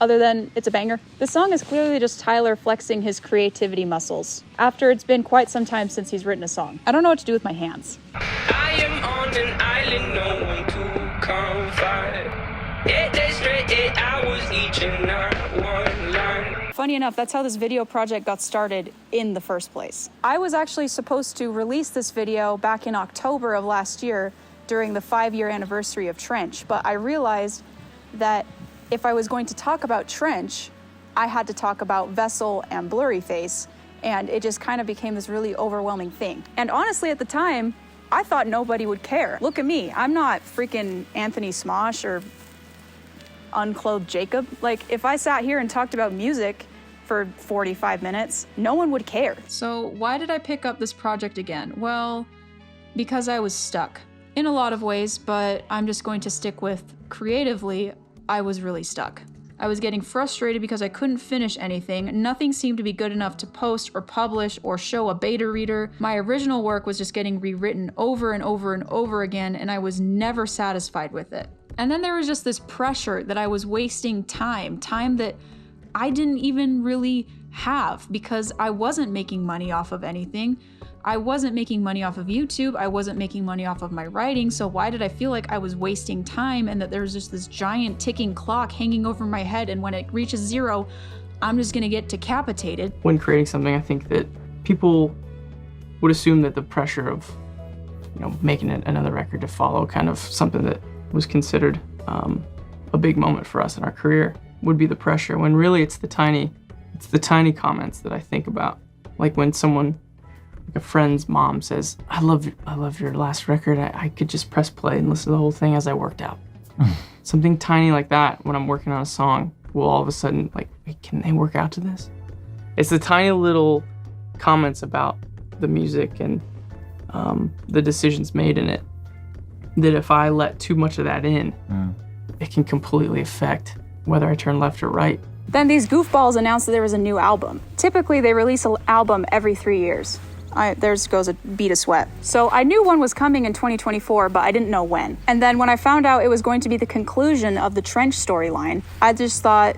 other than it's a banger. The song is clearly just Tyler flexing his creativity muscles, after it's been quite some time since he's written a song. I don't know what to do with my hands. I am on an island, no one to confide. 8 days straight, 8 hours each and not one line. Funny enough, that's how this video project got started in the first place. I was actually supposed to release this video back in October of last year during the 5-year anniversary of Trench, but I realized that if I was going to talk about Trench, I had to talk about Vessel and Blurry Face, and it just kind of became this really overwhelming thing. And honestly, at the time, I thought nobody would care. Look at me, I'm not freaking Anthony Smosh or Unclothed Jacob. Like, if I sat here and talked about music for 45 minutes, no one would care. So why did I pick up this project again? Well, because I was stuck. In a lot of ways, but I'm just going to stick with creatively, I was really stuck. I was getting frustrated because I couldn't finish anything. Nothing seemed to be good enough to post or publish or show a beta reader. My original work was just getting rewritten over and over and over again, and I was never satisfied with it. And then there was just this pressure that I was wasting time that I didn't even really have because I wasn't making money off of anything. I wasn't making money off of YouTube, I wasn't making money off of my writing, so why did I feel like I was wasting time and that there was just this giant ticking clock hanging over my head, and when it reaches 0, I'm just gonna get decapitated? When creating something, I think that people would assume that the pressure of, making another record to follow, kind of something that was considered a big moment for us in our career, would be the pressure, when really it's the tiny comments that I think about. Like when someone, like a friend's mom says, I love your last record. I could just press play and listen to the whole thing as I worked out. Something tiny like that when I'm working on a song will all of a sudden, like, wait, can they work out to this? It's the tiny little comments about the music and the decisions made in it that if I let too much of that in, it can completely affect whether I turn left or right. Then these goofballs announced that there was a new album. Typically, they release an album every 3 years. There goes a bead of sweat. So I knew one was coming in 2024, but I didn't know when. And then when I found out it was going to be the conclusion of the Trench storyline, I just thought,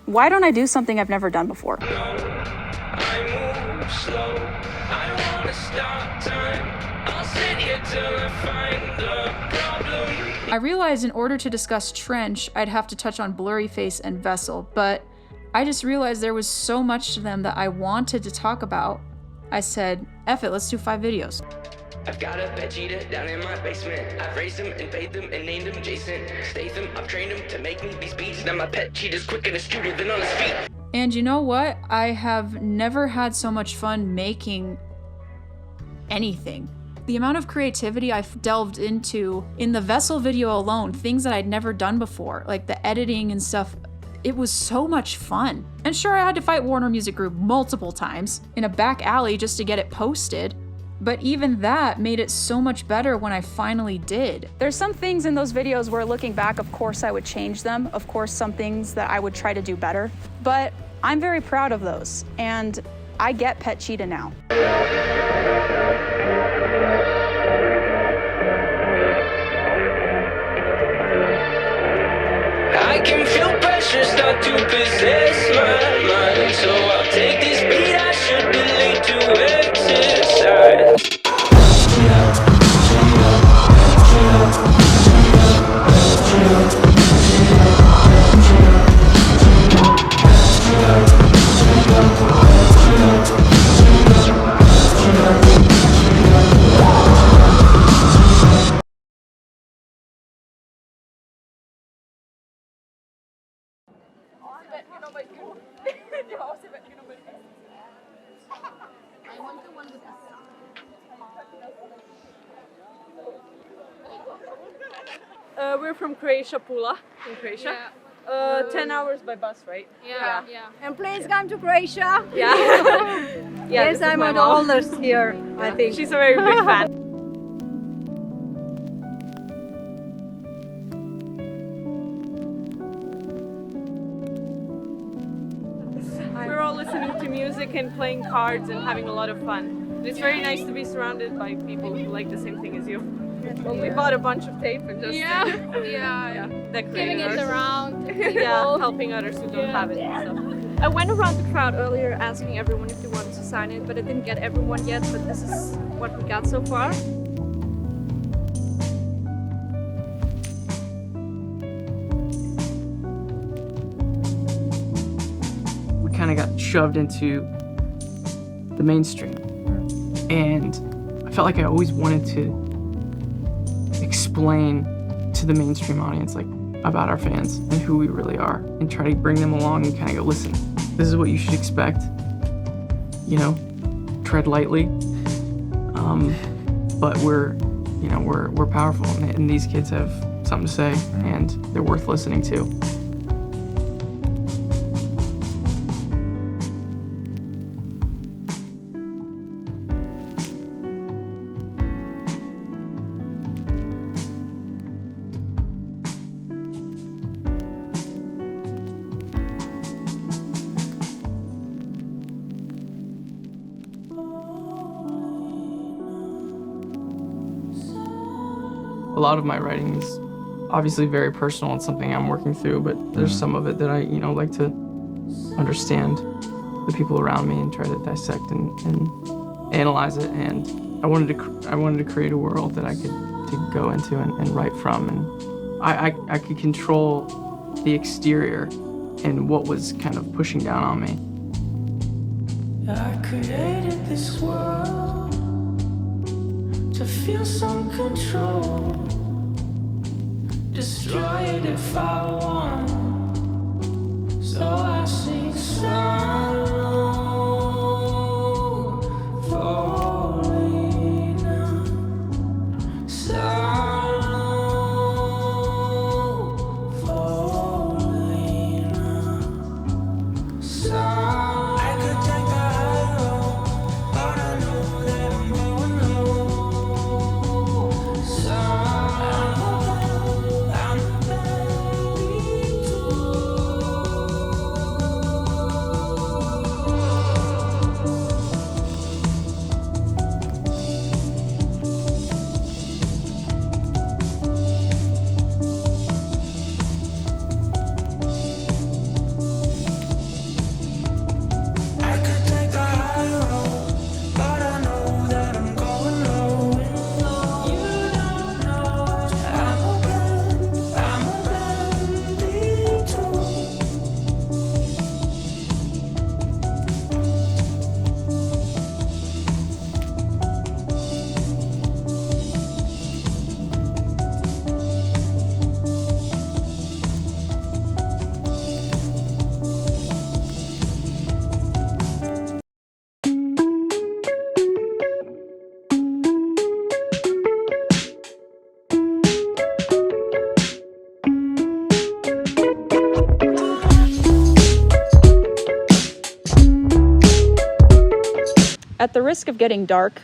why don't I do something I've never done before? up slow. I don't wanna stop time. I'll sit here till I find the problem. I realized in order to discuss Trench, I'd have to touch on Blurry Face and Vessel, but I just realized there was so much to them that I wanted to talk about. I said, F it, let's do 5 videos. I've got a pet cheetah down in my basement. I've raised him and paid them and named him Jason Statham. I've trained him to make me these beats. Now my pet cheetah's quicker and astuter than on his feet. And you know what? I have never had so much fun making anything. The amount of creativity I've delved into in the Vessel video alone, things that I'd never done before, like the editing and stuff, it was so much fun. And sure, I had to fight Warner Music Group multiple times in a back alley just to get it posted. But even that made it so much better when I finally did. There's some things in those videos where looking back, of course I would change them. Of course, some things that I would try to do better. But I'm very proud of those. And I get Pet Cheetah now. I can feel pressure start to possess my mind. So I'll take this beat, I should delete to exercise. We're from Croatia, Pula, in Croatia. 10 hours by bus, right? Yeah. And please come to Croatia. Yeah. Yes, I'm an oldest here, I think. She's a very big fan. We're all listening to music and playing cards and having a lot of fun. It's very nice to be surrounded by people who like the same thing as you. Well, we bought a bunch of tape and just Giving it around. Yeah, helping others who don't have it and stuff. I went around the crowd earlier asking everyone if they wanted to sign it, but I didn't get everyone yet, but this is what we got so far. We kind of got shoved into the mainstream, and I felt like I always wanted to explain to the mainstream audience like about our fans and who we really are, and try to bring them along and kind of go, listen, this is what you should expect, you know, tread lightly, but we're powerful, and these kids have something to say, and they're worth listening to. A lot of my writing is obviously very personal and something I'm working through, but there's some of it that I, like to understand the people around me and try to dissect and analyze it. And I wanted to create a world that I could to go into and write from, and I could control the exterior and what was kind of pushing down on me. I created this world to feel some control. Destroy it if I want. So I sing sorrow, falling down. Sorrow, falling down. Sorrow. I could take the high road, but I know that I'm going low. Sorrow. At the risk of getting dark,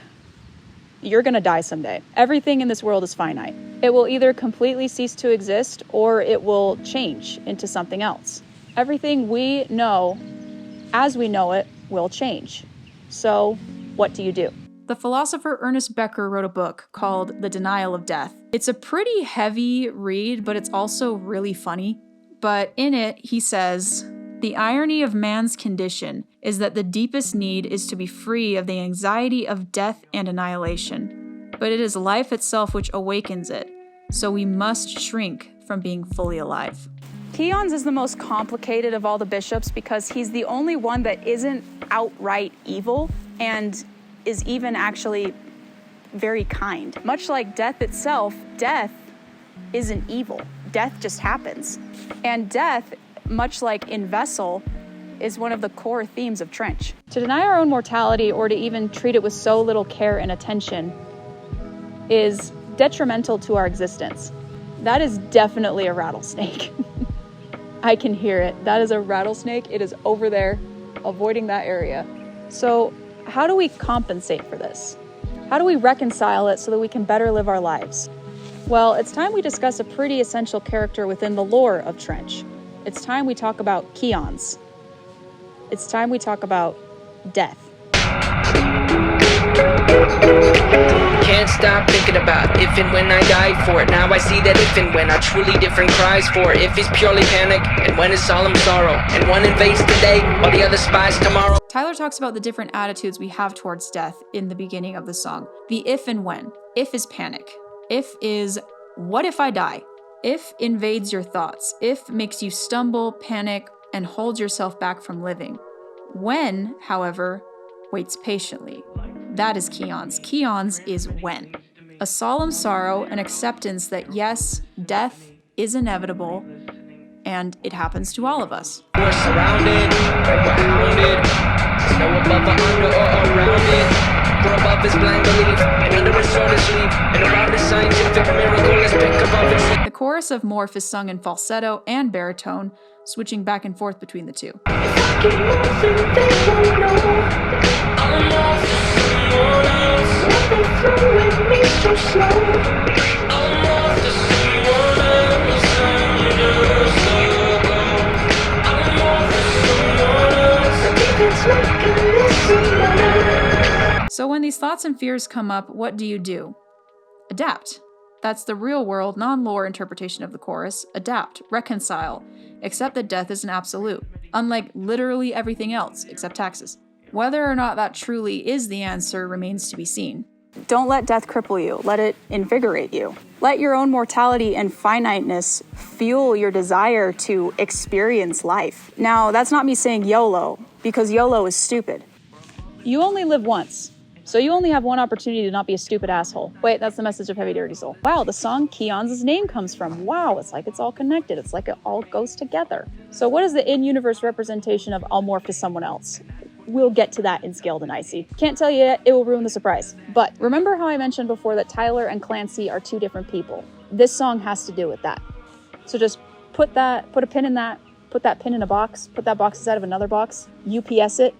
you're gonna die someday. Everything in this world is finite. It will either completely cease to exist or it will change into something else. Everything we know, as we know it, will change. So, what do you do? The philosopher Ernest Becker wrote a book called The Denial of Death. It's a pretty heavy read, but it's also really funny. But in it, he says, "The irony of man's condition is that the deepest need is to be free of the anxiety of death and annihilation. But it is life itself which awakens it, so we must shrink from being fully alive." Keon's is the most complicated of all the bishops because he's the only one that isn't outright evil and is even actually very kind. Much like death itself, death isn't evil. Death just happens. And death, much like in Vessel, is one of the core themes of Trench. To deny our own mortality or to even treat it with so little care and attention is detrimental to our existence. That is definitely a rattlesnake. I can hear it. That is a rattlesnake. It is over there, avoiding that area. So, how do we compensate for this? How do we reconcile it so that we can better live our lives? Well, it's time we discuss a pretty essential character within the lore of Trench. It's time we talk about Keons. It's time we talk about death. Can't stop thinking about if and when I died for it. Now I see that if and when are truly different cries for it. If is purely panic, and when is solemn sorrow. And one invades today, while the other spies tomorrow. Tyler talks about the different attitudes we have towards death in the beginning of the song. The if and when. If is panic. If is, what if I die? If invades your thoughts. If makes you stumble, panic, and hold yourself back from living. When, however, waits patiently. That is Keons. Keons is when. A solemn sorrow, an acceptance that yes, death is inevitable, and it happens to all of us. We're surrounded, we're hounded. There's no above or under or around it. For above is blind belief, and under is sword is sleep, and around is scientific miracle is pick above and sleep. The chorus of Morph is sung in falsetto and baritone, switching back and forth between the two. So when these thoughts and fears come up, what do? Adapt. That's the real world, non-lore interpretation of the chorus. Adapt, reconcile, accept that death is an absolute, unlike literally everything else except taxes. Whether or not that truly is the answer remains to be seen. Don't let death cripple you, let it invigorate you. Let your own mortality and finiteness fuel your desire to experience life. Now, that's not me saying YOLO, because YOLO is stupid. You only live once. So you only have one opportunity to not be a stupid asshole. Wait, that's the message of Heavy Dirty Soul. Wow, the song Keons' name comes from. Wow, it's like it's all connected. It's like it all goes together. So what is the in-universe representation of I'll morph to someone else? We'll get to that in Scaled and Icy. Can't tell you yet, it will ruin the surprise. But remember how I mentioned before that Tyler and Clancy are two different people? This song has to do with that. So just put a pin in that, put that pin in a box, put that box inside of another box, UPS it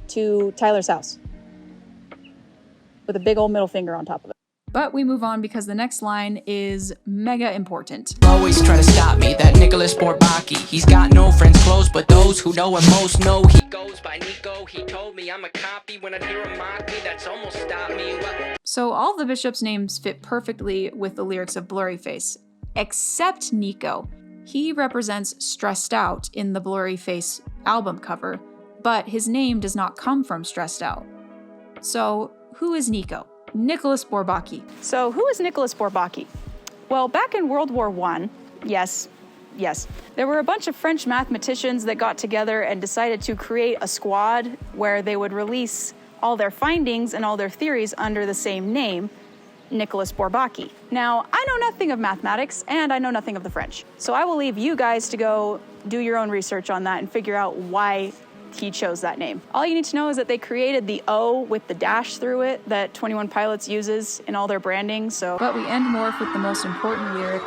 to Tyler's house. With a big old middle finger on top of it. But we move on because the next line is mega important. Always try to stop me, that Nicholas Bourbaki. He's got no friends close, but those who know him most know he goes by Nico. He told me I'm a copy. When I hear him mock me, that's almost stopped me. So all the bishops' names fit perfectly with the lyrics of Blurry Face, except Nico. He represents Stressed Out in the Blurry Face album cover, but his name does not come from Stressed Out. So who is Nico? Nicholas Bourbaki. So who is Nicholas Bourbaki? Well, back in World War I, yes, there were a bunch of French mathematicians that got together and decided to create a squad where they would release all their findings and all their theories under the same name, Nicholas Bourbaki. Now, I know nothing of mathematics and I know nothing of the French, so I will leave you guys to go do your own research on that and figure out why he chose that name. All you need to know is that they created the O with the dash through it that 21 Pilots uses in all their branding, so. But we end Morph with the most important lyric.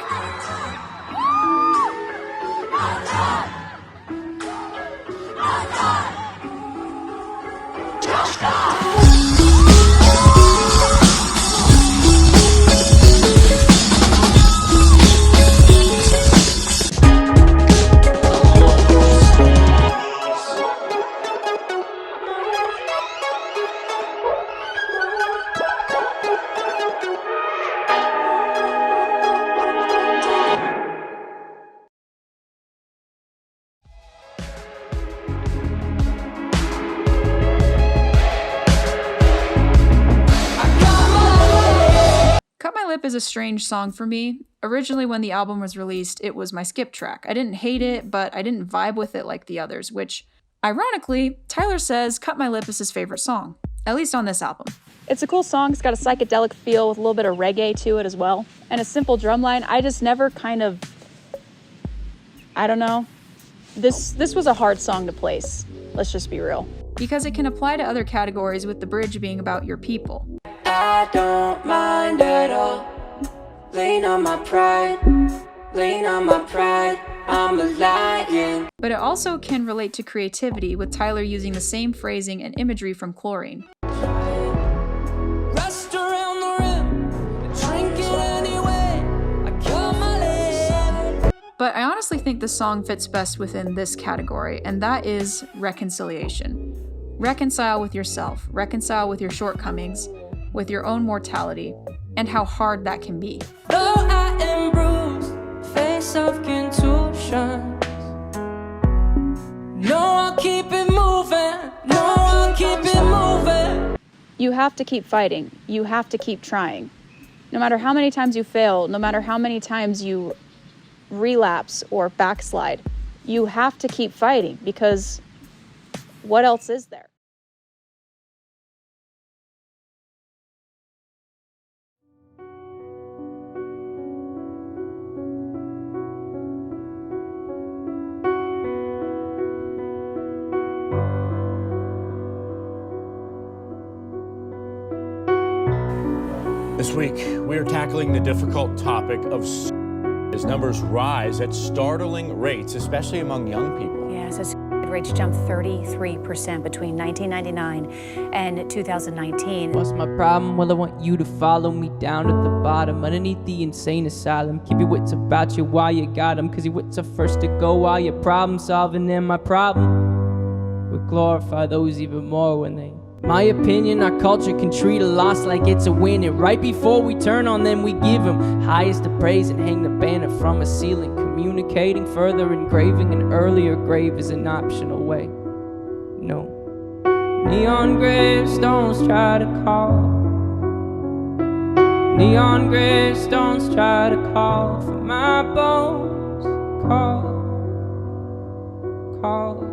Lip is a strange song for me. Originally, when the album was released, it was my skip track. I didn't hate it, but I didn't vibe with it like the others, which, ironically, Tyler says Cut My Lip is his favorite song, at least on this album. It's a cool song. It's got a psychedelic feel with a little bit of reggae to it as well. And a simple drum line. I just never kind of, I don't know. This was a hard song to place. Let's just be real. Because it can apply to other categories, with the bridge being about your people. I don't mind at all. Lean on my pride. Lean on my pride. I'm a lion. But it also can relate to creativity, with Tyler using the same phrasing and imagery from Chlorine. Rest around the rim. Drink it anyway. I cut my lip. But I honestly think the song fits best within this category, and that is reconciliation. Reconcile with yourself, reconcile with your shortcomings, with your own mortality, and how hard that can be. Though I am bruised, face of contusions. No, I'll keep it moving. No, I'll keep it moving. You have to keep fighting. You have to keep trying. No matter how many times you fail, no matter how many times you relapse or backslide, you have to keep fighting, because what else is there? This week, we are tackling the difficult topic of as numbers rise at startling rates, especially among young people. Yes, as rates jumped 33% between 1999 and 2019. What's my problem? Well, I want you to follow me down at the bottom, underneath the insane asylum. Keep your wits about you while you got them, cause your wits are first to go while you're problem solving. And my problem would glorify those even more when they... My opinion, our culture can treat a loss like it's a win. And right before we turn on them, we give them highest of praise and hang the banner from a ceiling. Communicating further, engraving an earlier grave is an optional way. No. Neon gravestones try to call. Neon gravestones try to call for my bones. Call.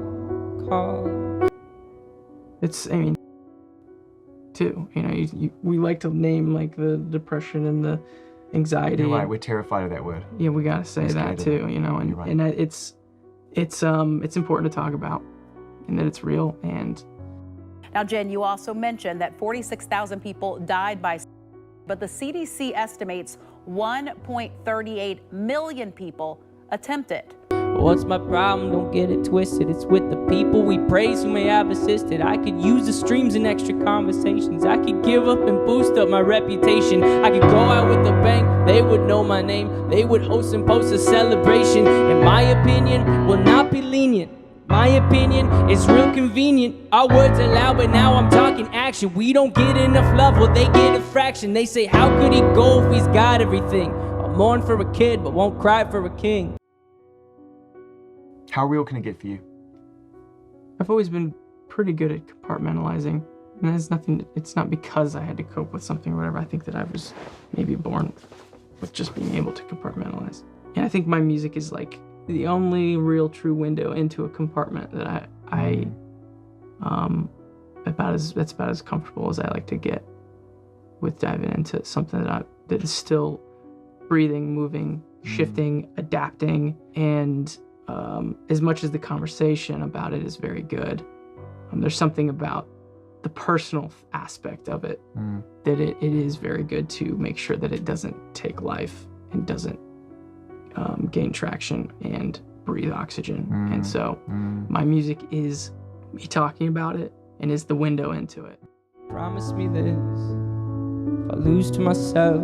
It's, I mean, too, you know, we like to name like the depression and the anxiety. You're right, we're terrified of that word. Yeah, we gotta say that too, you know, and, and that it's important to talk about, and that it's real. And Now, Jen, you also mentioned that 46,000 people died by, but the CDC estimates 1.38 million people attempted. What's my problem? Don't get it twisted. It's with the people we praise who may have assisted. I could use the streams and extra conversations. I could give up and boost up my reputation. I could go out with a bang. They would know my name. They would host and post a celebration. And my opinion will not be lenient. My opinion is real convenient. Our words are loud, but now I'm talking action. We don't get enough love, well, they get a fraction. They say, how could he go if he's got everything? I'll mourn for a kid, but won't cry for a king. How real can it get for you? I've always been pretty good at compartmentalizing. And there's nothing, it's not because I had to cope with something or whatever. I think that I was maybe born with just being able to compartmentalize. And I think my music is like the only real true window into a compartment that that's about as comfortable as I like to get with diving into something that is still breathing, moving, shifting, adapting, and as much as the conversation about it is very good, there's something about the personal aspect of it that it is very good to make sure that it doesn't take life and doesn't gain traction and breathe oxygen. And so my music is me talking about it and is the window into it. Promise me this, if I lose to myself,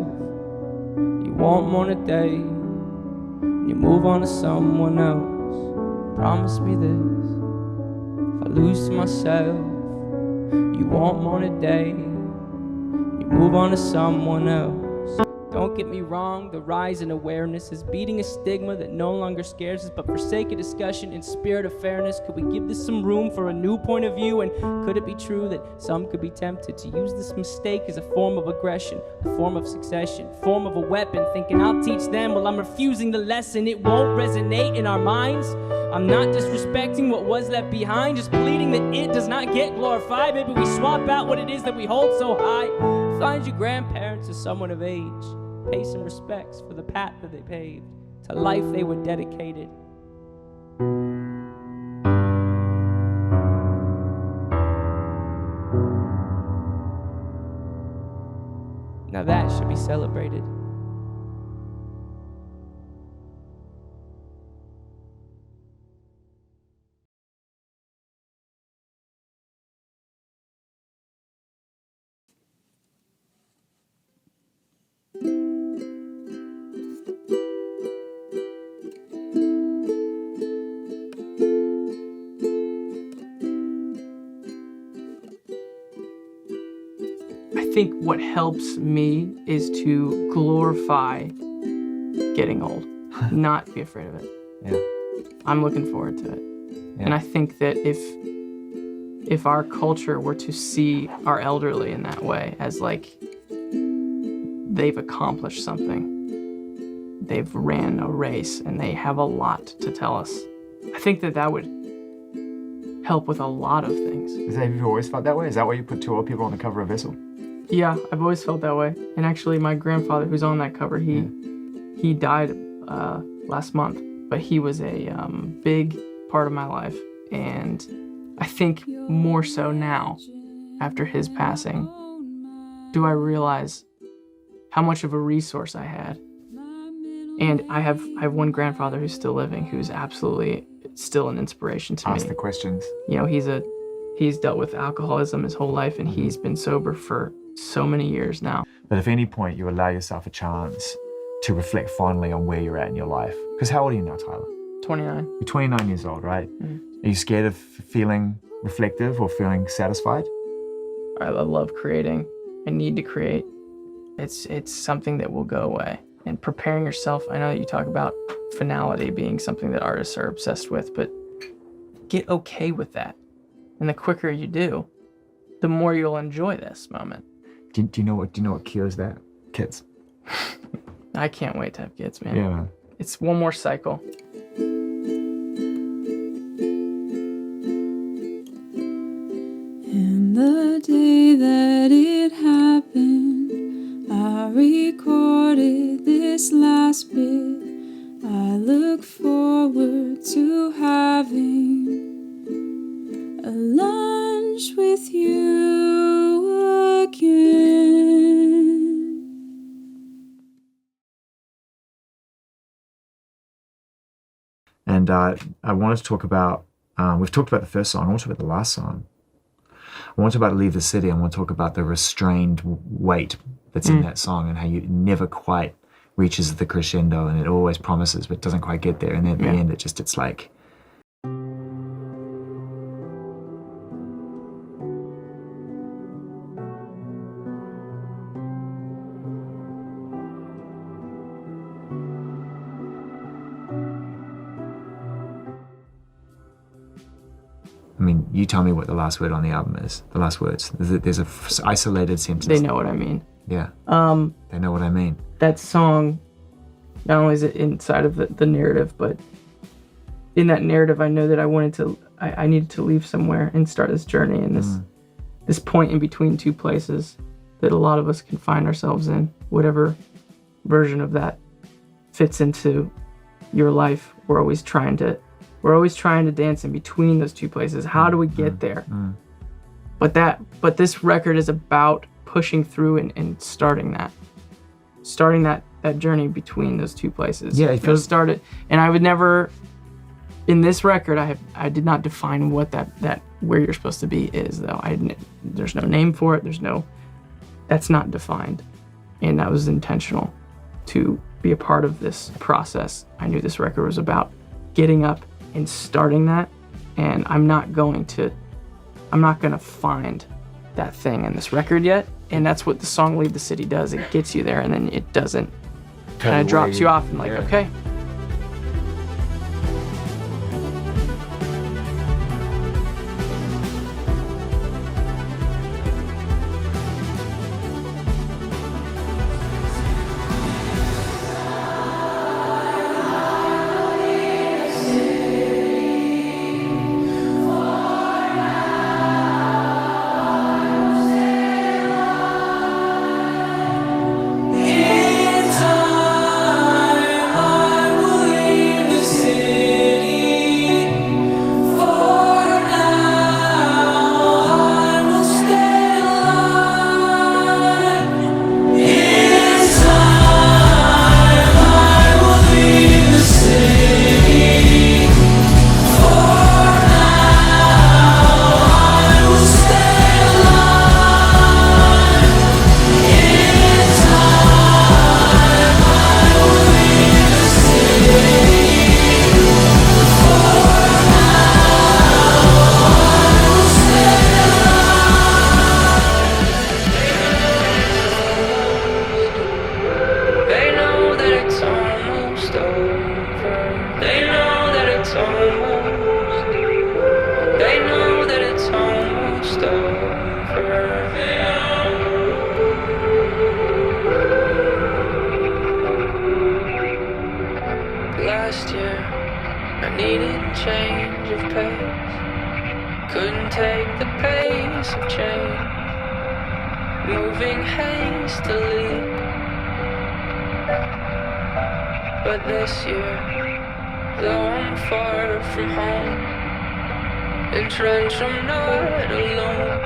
you won't mourn a day, you move on to someone else. Promise me this, if I lose to myself, you won't mourn a day, you move on to someone else. Don't Don't get me wrong, the rise in awareness is beating a stigma that no longer scares us, but for sake of discussion and spirit of fairness, could we give this some room for a new point of view? And could it be true that some could be tempted to use this mistake as a form of aggression, a form of succession, form of a weapon, thinking I'll teach them while I'm refusing the lesson? It won't resonate in our minds. I'm not disrespecting what was left behind, just pleading that it does not get glorified. Maybe we swap out what it is that we hold so high. Find your grandparents as someone of age. Pay some respects for the path that they paved, to life they were dedicated. Now that should be celebrated. I think what helps me is to glorify getting old, not be afraid of it. Yeah. I'm looking forward to it. Yeah. And I think that if our culture were to see our elderly in that way, as like they've accomplished something, they've ran a race and they have a lot to tell us, I think that would help with a lot of things. Have you always felt that way? Is that why you put two old people on the cover of Vessel? Yeah, I've always felt that way. And actually, my grandfather, who's on that cover, he died last month, but he was a big part of my life. And I think more so now, after his passing, do I realize how much of a resource I had. And I have one grandfather who's still living, who's absolutely still an inspiration to me. Ask the questions. You know, he's dealt with alcoholism his whole life, and he's been sober for so many years now. But if at any point you allow yourself a chance to reflect fondly on where you're at in your life, because how old are you now, Tyler? 29. You're 29 years old, right? Are you scared of feeling reflective or feeling satisfied? I love creating. I need to create. It's something that will go away. And preparing yourself, I know that you talk about finality being something that artists are obsessed with, but get okay with that. And the quicker you do, the more you'll enjoy this moment. Do you know what cures that? Kids. I can't wait to have kids, man. Yeah, man. It's one more cycle. And the day that it happened, I recorded this last bit. I look forward to having a lunch with you again. And I wanted to talk about, we've talked about the first song, I want to talk about the last song. I want to talk about Leave the City. I want to talk about the restrained weight that's in that song and how you never quite reaches the crescendo and it always promises but doesn't quite get there. And then at the end, it's like... I mean, you tell me what the last word on the album is. The last words. There's a isolated sentence. They know what I mean. Yeah. They know what I mean. That song, not only is it inside of the narrative, but in that narrative, I know that I needed to leave somewhere and start this journey and this point in between two places that a lot of us can find ourselves in, whatever version of that fits into your life. We're always trying to dance in between those two places. How do we get there? But this record is about pushing through and starting that journey between those two places. Yeah, it feels started. And I would never, in this record, I did not define what that where you're supposed to be is though. There's no name for it. That's not defined, and that was intentional to be a part of this process. I knew this record was about getting up and starting that, and I'm not gonna find that thing in this record yet. And that's what the song Leave the City does. It gets you there, and then it doesn't. Kind of drops you off and like, okay. Last year, I needed change of pace. Couldn't take the pace of change. Moving hastily. But this year, though I'm far from home, entrenched, I'm not alone.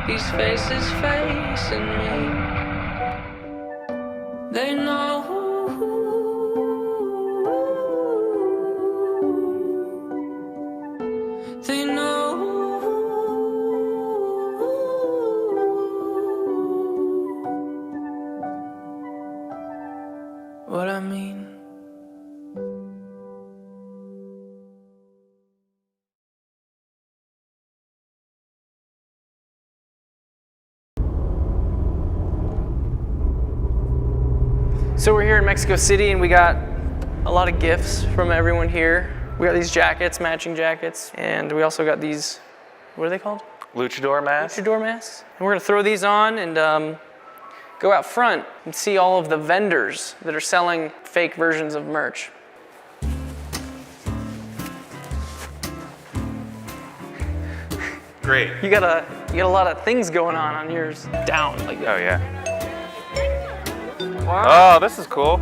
These faces facing me, they know. They know what I mean. So we're here in Mexico City and we got a lot of gifts from everyone here. We got these jackets, matching jackets, and we also got these, what are they called? Luchador masks. Luchador masks. And we're gonna throw these on and go out front and see all of the vendors that are selling fake versions of merch. Great. You got a lot of things going on yours. Down like that. Oh yeah. Wow. Oh, this is cool.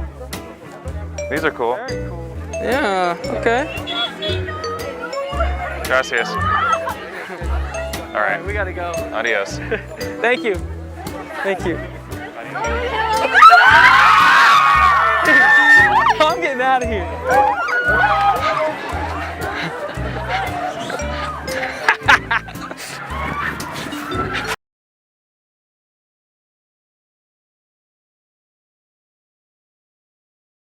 These are cool. Very cool. Yeah, okay. Gracias. All right. We gotta go. Adios. Thank you. Thank you. I'm getting out of here.